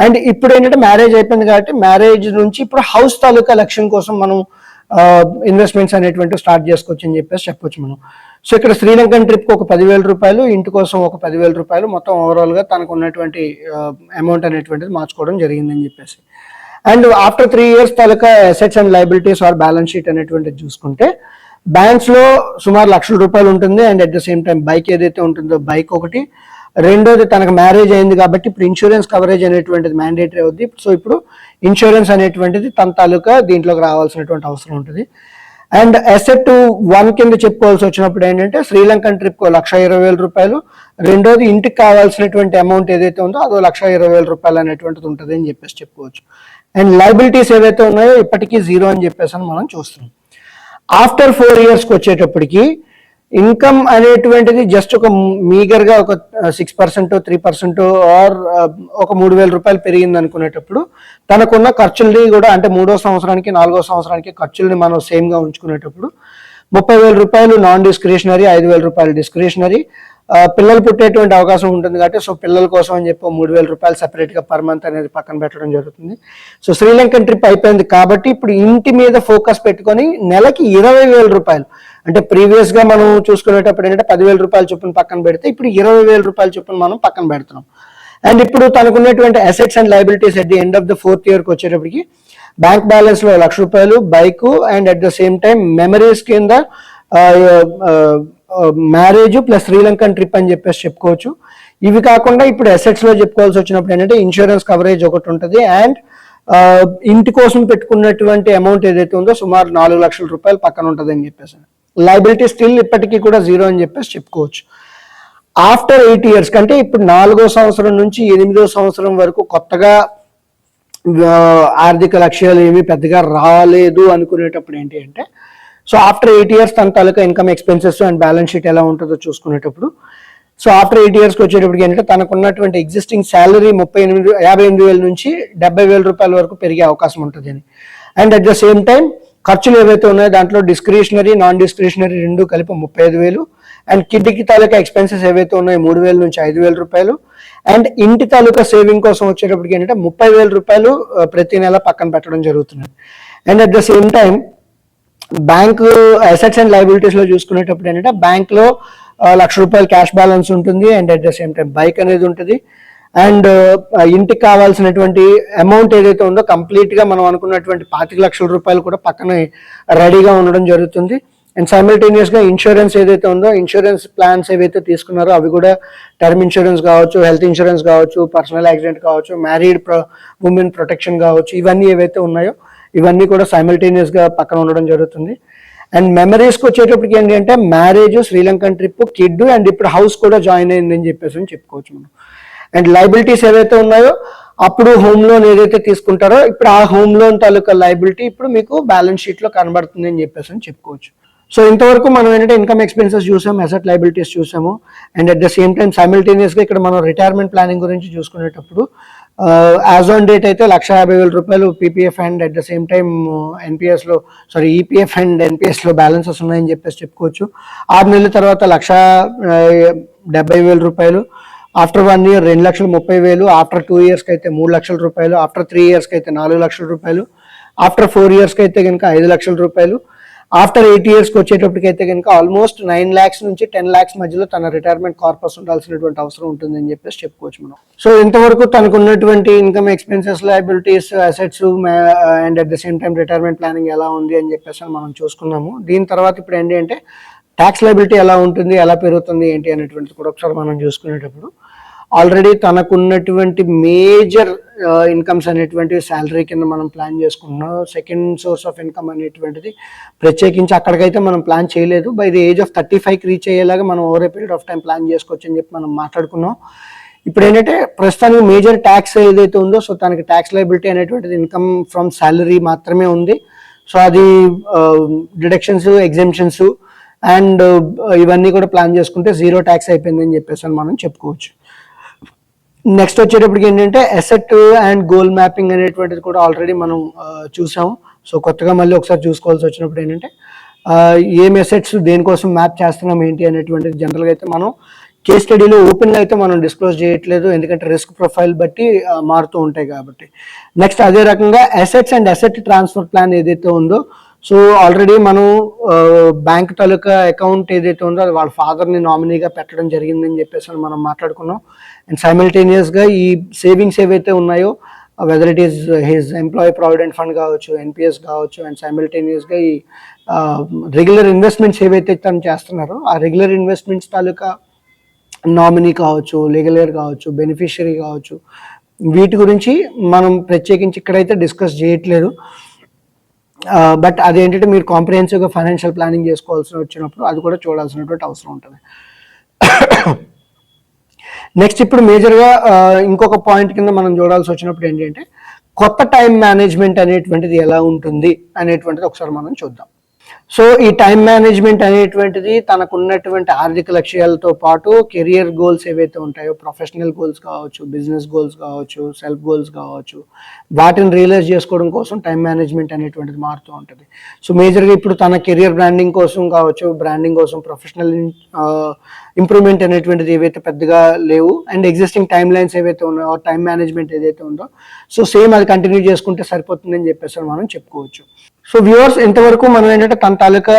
అండ్ ఇప్పుడు ఏంటంటే మ్యారేజ్ అయిపోయింది కాబట్టి మ్యారేజ్ నుంచి ఇప్పుడు హౌస్ తాలూకా లక్ష్యం కోసం మనం ఇన్వెస్ట్మెంట్స్ అనేటువంటి స్టార్ట్ చేసుకోవచ్చు అని చెప్పేసి చెప్పొచ్చు మనం. సో ఇక్కడ శ్రీలంకన్ ట్రిప్కి ఒక 10,000 రూపాయలు, ఇంటి కోసం ఒక 10,000 రూపాయలు, మొత్తం ఓవరాల్గా తనకు ఉన్నటువంటి అమౌంట్ అనేటువంటిది మార్చుకోవడం జరిగిందని చెప్పేసి. And after 3 years taluka assets and liabilities are balance sheet అనేటువంటిది చూసుకుంటే, బ్యాంక్స్లో సుమారు 1,00,000 రూపాయలు ఉంటుంది. And at the same time bike ఏదైతే ఉంటుందో బైక్ ఒకటి, రెండోది తనకు మ్యారేజ్ అయింది కాబట్టి ఇప్పుడు ఇన్సూరెన్స్ కవరేజ్ అనేటువంటిది మ్యాండేటరీ అవుద్ది. సో ఇప్పుడు ఇన్సూరెన్స్ అనేటువంటిది తన తాలూకా దీంట్లోకి రావాల్సినటువంటి అవసరం ఉంటుంది. అండ్ అసెట్ 1 కింద చెప్పుకోవాల్సి వచ్చినప్పుడు ఏంటంటే శ్రీలంకన్ ట్రిప్కి 1,20,000 రూపాయలు, రెండోది ఇంటికి కావాల్సినటువంటి అమౌంట్ ఏదైతే ఉందో అదో 1,20,000 రూపాయలు అనేటువంటిది ఉంటుంది అని చెప్పేసి చెప్పుకోవచ్చు. అండ్ లైబిలిటీస్ ఏవైతే ఉన్నాయో ఇప్పటికీ జీరో అని చెప్పేసి అని మనం చూస్తున్నాం. ఆఫ్టర్ 4 yearsకి వచ్చేటప్పటికి ఇన్కమ్ అనేటువంటిది జస్ట్ ఒక మీగర్గా ఒక 6%, 3% ఆర్ ఒక 3,000 రూపాయలు పెరిగింది అనుకునేటప్పుడు, తనకున్న ఖర్చుల్ని కూడా అంటే 3వ సంవత్సరానికి 4వ సంవత్సరానికి ఖర్చుల్ని మనం సేమ్గా ఉంచుకునేటప్పుడు 30,000 రూపాయలు నాన్ డిస్క్రిషనరీ, 5,000 రూపాయలు డిస్క్రిషనరీ. పిల్లలు పుట్టేటువంటి అవకాశం ఉంటుంది కాబట్టి సో పిల్లల కోసం అని చెప్పి 3,000 రూపాయలు సెపరేట్గా పర్ మంత్ అనేది పక్కన పెట్టడం జరుగుతుంది. సో శ్రీలంకన్ ట్రిప్ అయిపోయింది కాబట్టి ఇప్పుడు ఇంటి మీద ఫోకస్ పెట్టుకొని నెలకి 20,000 రూపాయలు, అంటే ప్రీవియస్గా మనం చూసుకునేటప్పుడు ఏంటంటే 10,000 రూపాయల చొప్పున పక్కన పెడితే ఇప్పుడు 20,000 రూపాయల చొప్పున మనం పక్కన పెడుతున్నాం. అండ్ ఇప్పుడు తనకున్నటువంటి assets and liabilities at the end of the 4th yearకి వచ్చేటప్పటికి బ్యాంక్ బ్యాలెన్స్లో 1,00,000 రూపాయలు, bike and at the same time memories కింద మ్యారేజ్ ప్లస్ శ్రీలంకన్ ట్రిప్ అని చెప్పేసి చెప్పుకోవచ్చు. ఇవి కాకుండా ఇప్పుడు అసెట్స్లో చెప్పుకోవాల్సి వచ్చినప్పుడు ఏంటంటే ఇన్సూరెన్స్ కవరేజ్ ఒకటి ఉంటుంది. అండ్ ఇంటి కోసం పెట్టుకున్నటువంటి అమౌంట్ ఏదైతే ఉందో సుమారు 4 లక్షల రూపాయలు పక్కన ఉంటుంది అని చెప్పేసి. లైబిలిటీ స్టిల్ ఇప్పటికీ కూడా జీరో అని చెప్పేసి చెప్పుకోవచ్చు. ఆఫ్టర్ 8 years కంటే ఇప్పుడు 4వ సంవత్సరం నుంచి 8వ సంవత్సరం వరకు కొత్తగా ఆర్థిక లక్ష్యాలు ఏమీ పెద్దగా రాలేదు అనుకునేటప్పుడు ఏంటి అంటే, సో ఆఫ్టర్ 8 years తన తాలూకా income expenses and balance sheet ఎలా ఉంటుందో చూసుకునేటప్పుడు, సో ఆఫ్టర్ 8 yearsకి వచ్చేటప్పటికి ఏంటంటే తనకున్నటువంటి ఎగ్జిస్టింగ్ శాలరీ 58,000 నుంచి 70,000 రూపాయల వరకు పెరిగే అవకాశం ఉంటుంది అని. And at the same time ఖర్చులు ఏవైతే ఉన్నాయో దాంట్లో డిస్క్రిషనరీ, నాన్ డిస్క్రిషనరీ రెండు కలిపి 35,000. అండ్ కిడ్కి తాలూకా ఎక్స్పెన్సెస్ ఏవైతే ఉన్నాయో 3,000 నుంచి 5,000 రూపాయలు. అండ్ ఇంటి తాలూకా సేవింగ్ కోసం వచ్చేటప్పటికి ఏంటంటే 30,000 రూపాయలు ప్రతి నెల పక్కన పెట్టడం జరుగుతుంది. And at the same time bank assets and లైబిలిటీస్లో చూసుకునేటప్పుడు ఏంటంటే బ్యాంక్లో 1,00,000 రూపాయలు క్యాష్ బ్యాలెన్స్ ఉంటుంది. And at the same time bike అనేది ఉంటుంది. అండ్ ఇంటికి కావాల్సినటువంటి అమౌంట్ ఏదైతే ఉందో కంప్లీట్గా మనం అనుకున్నటువంటి 25 లక్షల రూపాయలు కూడా పక్కన రెడీగా ఉండడం జరుగుతుంది. అండ్ సైమిల్టేనియస్గా ఇన్సూరెన్స్ ఏదైతే ఉందో ఇన్సూరెన్స్ ప్లాన్స్ ఏవైతే తీసుకున్నారో అవి కూడా టర్మ్ ఇన్సూరెన్స్ కావచ్చు, హెల్త్ ఇన్సూరెన్స్ కావచ్చు, పర్సనల్ యాక్సిడెంట్ కావచ్చు, మ్యారీడ్ ఉమెన్ ప్రొటెక్షన్ కావచ్చు, ఇవన్నీ ఏవైతే ఉన్నాయో ఇవన్నీ కూడా సైమిల్టేనియస్గా పక్కన ఉండడం జరుగుతుంది. అండ్ మెమరీస్కి వచ్చేటప్పటికి ఏంటంటే marriage, Sri Lankan trip, kid and ఇప్పుడు హౌస్ కూడా జాయిన్ అయిందని చెప్పేసి చెప్పుకోవచ్చు మనం. అండ్ లైబిలిటీస్ ఏవైతే ఉన్నాయో అప్పుడు హోమ్ లోన్ ఏదైతే తీసుకుంటారో ఇప్పుడు ఆ హోమ్ లోన్ తాలూకా లైబిలిటీ ఇప్పుడు మీకు బ్యాలెన్స్ షీట్లో కనబడుతుంది అని చెప్పేసి చెప్పుకోవచ్చు. సో ఇంతవరకు మనం ఏంటంటే ఇన్కమ్ ఎక్స్పెన్సెస్ చూసాము, అసెట్ లైబిలిటీస్ చూసాము. And at the same time సైమిల్టేనియస్గా ఇక్కడ మనం రిటైర్మెంట్ ప్లానింగ్ గురించి చూసుకునేటప్పుడు యాజ్ ఆన్ డేట్ అయితే 1,50,000 రూపాయలు PPF and at the same time EPF and ఎన్పిఎస్లో బ్యాలెన్సెస్ ఉన్నాయని చెప్పేసి చెప్పుకోవచ్చు. 6 నెలల తర్వాత 1,70,000 రూపాయలు, ఆఫ్టర్ 1 year 2,30,000, ఆఫ్టర్ 2 yearsకి అయితే 3 లక్షల రూపాయలు, ఆఫ్టర్ 3 yearsకి అయితే 4 లక్షల రూపాయలు, ఆఫ్టర్ 4 yearsకి అయితే కనుక 5 లక్షల రూపాయలు, ఆఫ్టర్ 8 yearsకి వచ్చేటప్పటికైతే కనుక ఆల్మోస్ట్ 9 lakhs నుంచి 10 lakhs మధ్యలో తన రిటైర్మెంట్ కార్పస్ ఉండాల్సినటువంటి అవసరం ఉంటుందని చెప్పేసి చెప్పుకోవచ్చు మనం. సో ఇంతవరకు తనకు ఉన్నటువంటి income, expenses, liabilities, assets and at the same time retirement planning ఎలా ఉంది అని చెప్పేసి మనం చూసుకున్నాము. దీని తర్వాత ఇప్పుడు ఏంటి అంటే ట్యాక్స్ లయబిలిటీ ఎలా ఉంటుంది, ఎలా పెరుగుతుంది ఏంటి అనేటువంటిది కూడా ఒకసారి మనం చూసుకునేటప్పుడు ఆల్రెడీ తనకున్నటువంటి మేజర్ ఇన్కమ్స్ అనేటువంటివి శాలరీ కింద మనం ప్లాన్ చేసుకుంటున్నాం. సెకండ్ సోర్స్ ఆఫ్ ఇన్కమ్ అనేటువంటిది ప్రత్యేకించి అక్కడికైతే మనం ప్లాన్ చేయలేదు. బై ది ఏజ్ ఆఫ్ 35కి రీచ్ అయ్యేలాగా మనం over a period of time plan చేసుకోవచ్చు అని చెప్పి మనం మాట్లాడుకున్నాం. ఇప్పుడు ఏంటంటే ప్రస్తుతానికి మేజర్ ట్యాక్స్ ఏదైతే ఉందో, సో తనకి ట్యాక్స్ లయబిలిటీ అనేటువంటిది ఇన్కమ్ ఫ్రమ్ శాలరీ మాత్రమే ఉంది. సో అది డిడక్షన్స్, ఎగ్జెంప్షన్స్ అండ్ ఇవన్నీ కూడా ప్లాన్ చేసుకుంటే జీరో ట్యాక్స్ అయిపోయిందని చెప్పేసి అని మనం చెప్పుకోవచ్చు. నెక్స్ట్ వచ్చేటప్పటికి ఏంటంటే అసెట్ అండ్ గోల్ మ్యాపింగ్ అనేటువంటిది కూడా ఆల్రెడీ మనం చూసాము. సో కొత్తగా మళ్ళీ ఒకసారి చూసుకోవాల్సి వచ్చినప్పుడు ఏంటంటే ఏం అసెట్స్ దేనికోసం మ్యాప్ చేస్తున్నాం ఏంటి అనేటువంటిది జనరల్గా అయితే మనం కేస్ స్టడీలో ఓపెన్గా అయితే మనం డిస్క్లోజ్ చేయట్లేదు, ఎందుకంటే రిస్క్ ప్రొఫైల్ బట్టి మారుతూ ఉంటాయి కాబట్టి. నెక్స్ట్ అదే రకంగా assets and asset transfer plan ఏదైతే ఉందో, సో ఆల్రెడీ మనం బ్యాంక్ తాలూకా అకౌంట్ ఏదైతే ఉందో అది వాళ్ళ ఫాదర్ని నామినీగా పెట్టడం జరిగిందని చెప్పేసి మనం మాట్లాడుకున్నాం. అండ్ సైమల్టేనియస్గా ఈ సేవింగ్స్ ఏవైతే ఉన్నాయో, whether it is his employee provident fund కావచ్చు, ఎన్పిఎస్ కావచ్చు, అండ్ సైమల్టేనియస్గా ఈ రెగ్యులర్ ఇన్వెస్ట్మెంట్స్ ఏవైతే తను చేస్తున్నారో ఆ రెగ్యులర్ ఇన్వెస్ట్మెంట్స్ తాలూకా నామినీ కావచ్చు, లీగల్ కావచ్చు, బెనిఫిషియరీ కావచ్చు, వీటి గురించి మనం ప్రత్యేకించి ఇక్కడైతే డిస్కస్ చేయట్లేదు. బట్ అదేంటంటే మీరు కాంప్రిహెన్సివ్గా ఫైనాన్షియల్ ప్లానింగ్ చేసుకోవాల్సి వచ్చినప్పుడు అది కూడా చూడాల్సినటువంటి అవసరం ఉంటుంది. నెక్స్ట్ ఇప్పుడు మేజర్గా ఇంకొక పాయింట్ కింద మనం చూడాల్సి వచ్చినప్పుడు ఏంటంటే కొత్త టైం మేనేజ్మెంట్ అనేటువంటిది ఎలా ఉంటుంది అనేటువంటిది ఒకసారి మనం చూద్దాం. సో ఈ టైం మేనేజ్మెంట్ అనేటువంటిది తనకున్నటువంటి ఆర్థిక లక్ష్యాలతో పాటు కెరియర్ గోల్స్ ఏవైతే ఉంటాయో, ప్రొఫెషనల్ గోల్స్ కావచ్చు, బిజినెస్ గోల్స్ కావచ్చు, సెల్ఫ్ గోల్స్ కావచ్చు, వాటిని రియలైజ్ చేసుకోవడం కోసం టైం మేనేజ్మెంట్ అనేటువంటిది మారుతూ ఉంటుంది. సో మేజర్గా ఇప్పుడు తన కెరియర్ బ్రాండింగ్ కోసం కావచ్చు, బ్రాండింగ్ కోసం, ప్రొఫెషనల్ ఇంప్రూవ్మెంట్ అనేటువంటిది ఏవైతే పెద్దగా లేవు, అండ్ ఎగ్జిస్టింగ్ టైం లైన్స్ ఏవైతే ఉన్నాయో, టైం మేనేజ్మెంట్ ఏదైతే ఉందో సో సేమ్ అది కంటిన్యూ చేసుకుంటే సరిపోతుందని చెప్పేసి మనం చెప్పుకోవచ్చు. సో వ్యూవర్స్, ఇంతవరకు మనం ఏంటంటే తన తాలూకా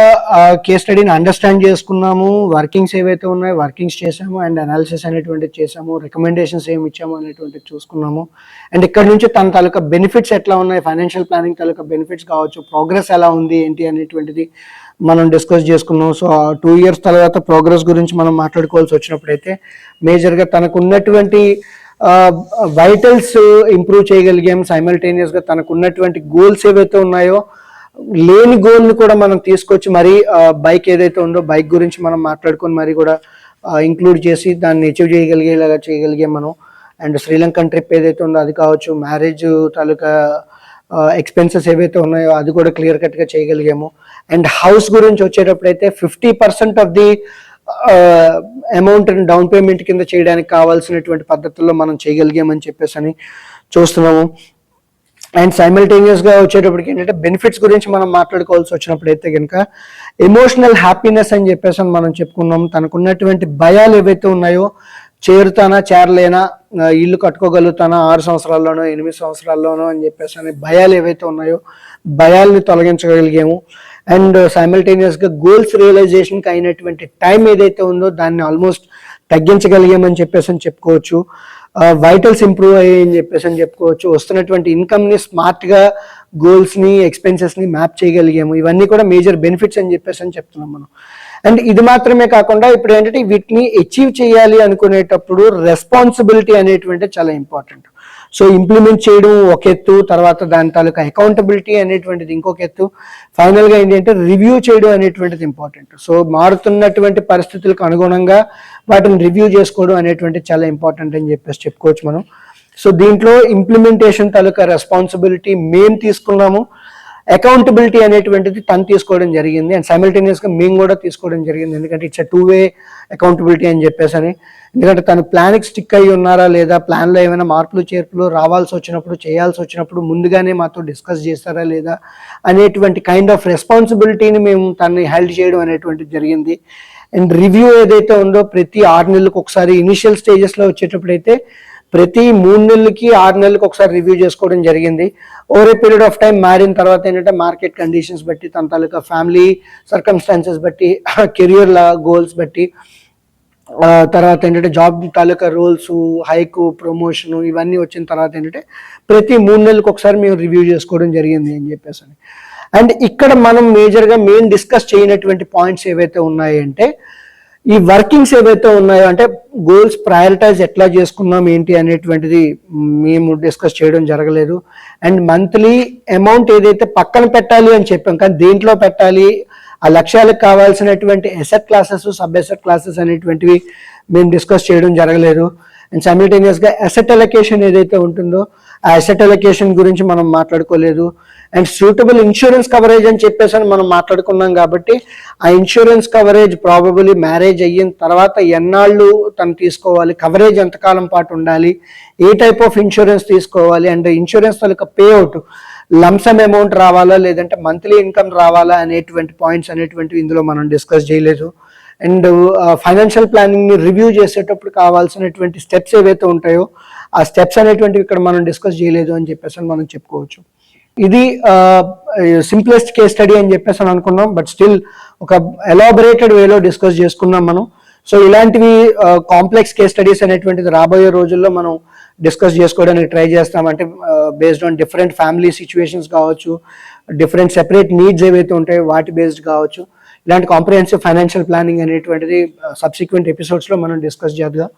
కేస్ స్టడీని అండర్స్టాండ్ చేసుకున్నాము, వర్కింగ్స్ ఏవైతే ఉన్నాయో వర్కింగ్స్ చేసాము, అండ్ అనాలిసిస్ అనేటువంటిది చేసాము, రికమెండేషన్స్ ఏమి ఇచ్చాము అనేటువంటిది చూసుకున్నాము. అండ్ ఇక్కడ నుంచి తన తాలూకా బెనిఫిట్స్ ఎట్లా ఉన్నాయి, ఫైనాన్షియల్ ప్లానింగ్ తాలూకా బెనిఫిట్స్ కావచ్చు, ప్రోగ్రెస్ ఎలా ఉంది ఏంటి అనేటువంటిది మనం డిస్కస్ చేసుకున్నాం. సో 2 years తర్వాత ప్రోగ్రెస్ గురించి మనం మాట్లాడుకోవాల్సి వచ్చినప్పుడు అయితే మేజర్గా తనకు ఉన్నటువంటి వైటల్స్ ఇంప్రూవ్ చేయగలిగాం. సైమల్టేనియస్గా తనకు ఉన్నటువంటి గోల్స్ ఏవైతే ఉన్నాయో లేని గోల్ని కూడా మనం తీసుకొచ్చి మరి బైక్ ఏదైతే ఉందో బైక్ గురించి మనం మాట్లాడుకొని మరి కూడా ఇంక్లూడ్ చేసి దాన్ని అచీవ్ చేయగలిగేలాగా చేయగలిగాం మనం. అండ్ శ్రీలంకన్ ట్రిప్ ఏదైతే ఉందో అది కావచ్చు, మ్యారేజ్ తాలూకా ఎక్స్పెన్సెస్ ఏవైతే ఉన్నాయో అది కూడా క్లియర్ కట్గా చేయగలిగాము. అండ్ హౌస్ గురించి వచ్చేటప్పుడైతే 50% of the amount down payment కింద చేయడానికి కావాల్సినటువంటి పద్ధతుల్లో మనం చేయగలిగామని చెప్పేసి అని చూస్తున్నాము. అండ్ సైమల్టేనియస్గా వచ్చేటప్పటికి ఏంటంటే బెనిఫిట్స్ గురించి మనం మాట్లాడుకోవాల్సి వచ్చినప్పుడు అయితే కనుక ఎమోషనల్ హ్యాపీనెస్ అని చెప్పేసి మనం చెప్పుకున్నాం. తనకున్నటువంటి భయాలు ఏవైతే ఉన్నాయో, చేరుతానా చేరలేనా, ఇల్లు కట్టుకోగలుగుతానా 6 సంవత్సరాల్లోనో 8 సంవత్సరాల్లోనో అని చెప్పేసి అని భయాలు ఏవైతే ఉన్నాయో భయాల్ని తొలగించగలిగాము. అండ్ సైమల్టేనియస్గా గోల్స్ రియలైజేషన్కి అయినటువంటి టైం ఏదైతే ఉందో దాన్ని ఆల్మోస్ట్ తగ్గించగలిగామని చెప్పేసి అని చెప్పుకోవచ్చు. వైటల్స్ ఇంప్రూవ్ అయ్యాయని చెప్పేసి అని చెప్పుకోవచ్చు. వస్తున్నటువంటి ఇన్కమ్ని స్మార్ట్గా గోల్స్ని, ఎక్స్పెన్సెస్ని మ్యాప్ చేయగలిగాము. ఇవన్నీ కూడా మేజర్ బెనిఫిట్స్ అని చెప్పేసి అని చెప్తున్నాం మనం. అండ్ ఇది మాత్రమే కాకుండా ఇప్పుడు ఏంటంటే వీటిని అచీవ్ చేయాలి అనుకునేటప్పుడు రెస్పాన్సిబిలిటీ అనేటువంటిది చాలా ఇంపార్టెంట్. సో ఇంప్లిమెంట్ చేయడం ఒక ఎత్తు, తర్వాత దాని తాలూకా అకౌంటబిలిటీ అనేటువంటిది ఇంకొక ఎత్తు, ఫైనల్గా ఏంటంటే రివ్యూ చేయడం అనేటువంటిది ఇంపార్టెంట్. సో మారుతున్నటువంటి పరిస్థితులకు అనుగుణంగా వాటిని రివ్యూ చేసుకోవడం అనేటువంటిది చాలా ఇంపార్టెంట్ అని చెప్పేసి చెప్పుకోవచ్చు మనం. సో దీంట్లో ఇంప్లిమెంటేషన్ తాలూకా రెస్పాన్సిబిలిటీ మేము తీసుకున్నాము, అకౌంటబిలిటీ అనేటువంటిది తను తీసుకోవడం జరిగింది, అండ్ సైమల్టేనియస్గా మేము కూడా తీసుకోవడం జరిగింది. ఎందుకంటే ఇట్స్ 2-way అకౌంటబిలిటీ అని చెప్పేసి అని. ఎందుకంటే తను ప్లాన్కి స్టిక్ అయ్యి ఉన్నారా లేదా, ప్లాన్లో ఏమైనా మార్పులు చేర్పులు రావాల్సి వచ్చినప్పుడు, చేయాల్సి వచ్చినప్పుడు ముందుగానే మాతో డిస్కస్ చేస్తారా లేదా అనేటువంటి కైండ్ ఆఫ్ రెస్పాన్సిబిలిటీని మేము తనని హెల్డ్ చేయడం అనేటువంటిది జరిగింది. అండ్ రివ్యూ ఏదైతే ఉందో ప్రతి 6 నెలలకు ఒకసారి ఇనిషియల్ స్టేజెస్లో వచ్చేటప్పుడు అయితే ప్రతి 3 నెలలకి 6 నెలలకి ఒకసారి రివ్యూ చేసుకోవడం జరిగింది. Over a period of time మారిన తర్వాత ఏంటంటే మార్కెట్ కండిషన్స్ బట్టి, తన తాలూకా ఫ్యామిలీ సర్కమ్స్టాన్సెస్ బట్టి, కెరియర్ గోల్స్ బట్టి, తర్వాత ఏంటంటే జాబ్ తాలూకా రోల్స్, హైకు, ప్రమోషను ఇవన్నీ వచ్చిన తర్వాత ఏంటంటే ప్రతి 3 నెలలకు ఒకసారి మేము రివ్యూ చేసుకోవడం జరిగింది అని చెప్పేసి. అండ్ ఇక్కడ మనం మేజర్గా డిస్కస్ చేయనటువంటి పాయింట్స్ ఏవైతే ఉన్నాయంటే ఈ వర్కింగ్స్ ఏవైతే ఉన్నాయో అంటే గోల్స్ ప్రయారిటైజ్ ఎట్లా చేసుకున్నాం ఏంటి అనేటువంటిది మేము డిస్కస్ చేయడం జరగలేదు. అండ్ మంత్లీ అమౌంట్ ఏదైతే పక్కన పెట్టాలి అని చెప్పాం, కానీ దేంట్లో పెట్టాలి, ఆ లక్ష్యాలకు కావాల్సినటువంటి asset classes, sub asset classes అనేటువంటివి మేము డిస్కస్ చేయడం జరగలేదు. అండ్ సైమిల్టేనియస్గా అసెట్ అలొకేషన్ ఏదైతే ఉంటుందో ఆ అసెట్ అలొకేషన్ గురించి మనం మాట్లాడుకోలేదు. అండ్ సూటబుల్ ఇన్సూరెన్స్ కవరేజ్ అని చెప్పేసి మనం మాట్లాడుకున్నాం కాబట్టి ఆ ఇన్సూరెన్స్ కవరేజ్ ప్రాబబుల్లీ మ్యారేజ్ అయిన తర్వాత ఎన్నాళ్ళు తను తీసుకోవాలి, కవరేజ్ ఎంతకాలం పాటు ఉండాలి, ఏ టైప్ ఆఫ్ ఇన్సూరెన్స్ తీసుకోవాలి, and insurance taluka pay out lump sum amount రావాలా లేదంటే మంత్లీ ఇన్కమ్ రావాలా అనేటువంటి పాయింట్స్ అనేటువంటివి ఇందులో మనం డిస్కస్ చేయలేదు. అండ్ ఫైనాన్షియల్ ప్లానింగ్ని రివ్యూ చేసేటప్పుడు కావాల్సినటువంటి స్టెప్స్ ఏవైతే ఉంటాయో ఆ స్టెప్స్ అనేటువంటివి ఇక్కడ మనం డిస్కస్ చేయలేదు అని చెప్పేసి మనం చెప్పుకోవచ్చు. ఇది సింప్లెస్ట్ కేస్ స్టడీ అని చెప్పేసి అనుకున్నాం, బట్ స్టిల్ ఒక ఎలాబొరేటెడ్ వేలో డిస్కస్ చేసుకున్నాం మనం. సో ఇలాంటివి కాంప్లెక్స్ కేస్ స్టడీస్ అనేటువంటిది రాబోయే రోజుల్లో మనం డిస్కస్ చేసుకోవడానికి ట్రై చేస్తాం. అంటే based on different family situations కావచ్చు, డిఫరెంట్ సెపరేట్ నీడ్స్ ఏవైతే ఉంటాయో వాటి బేస్డ్ కావచ్చు, ఇలాంటి కాంప్రిహెన్సివ్ ఫైనాన్షియల్ ప్లానింగ్ అనేటువంటిది సబ్సిక్వెంట్ ఎపిసోడ్స్లో మనం డిస్కస్ చేద్దాం.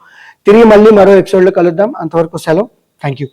తిరిగి మళ్ళీ మరో ఎపిసోడ్లో కలుద్దాం. అంతవరకు సెలవు. Thank you.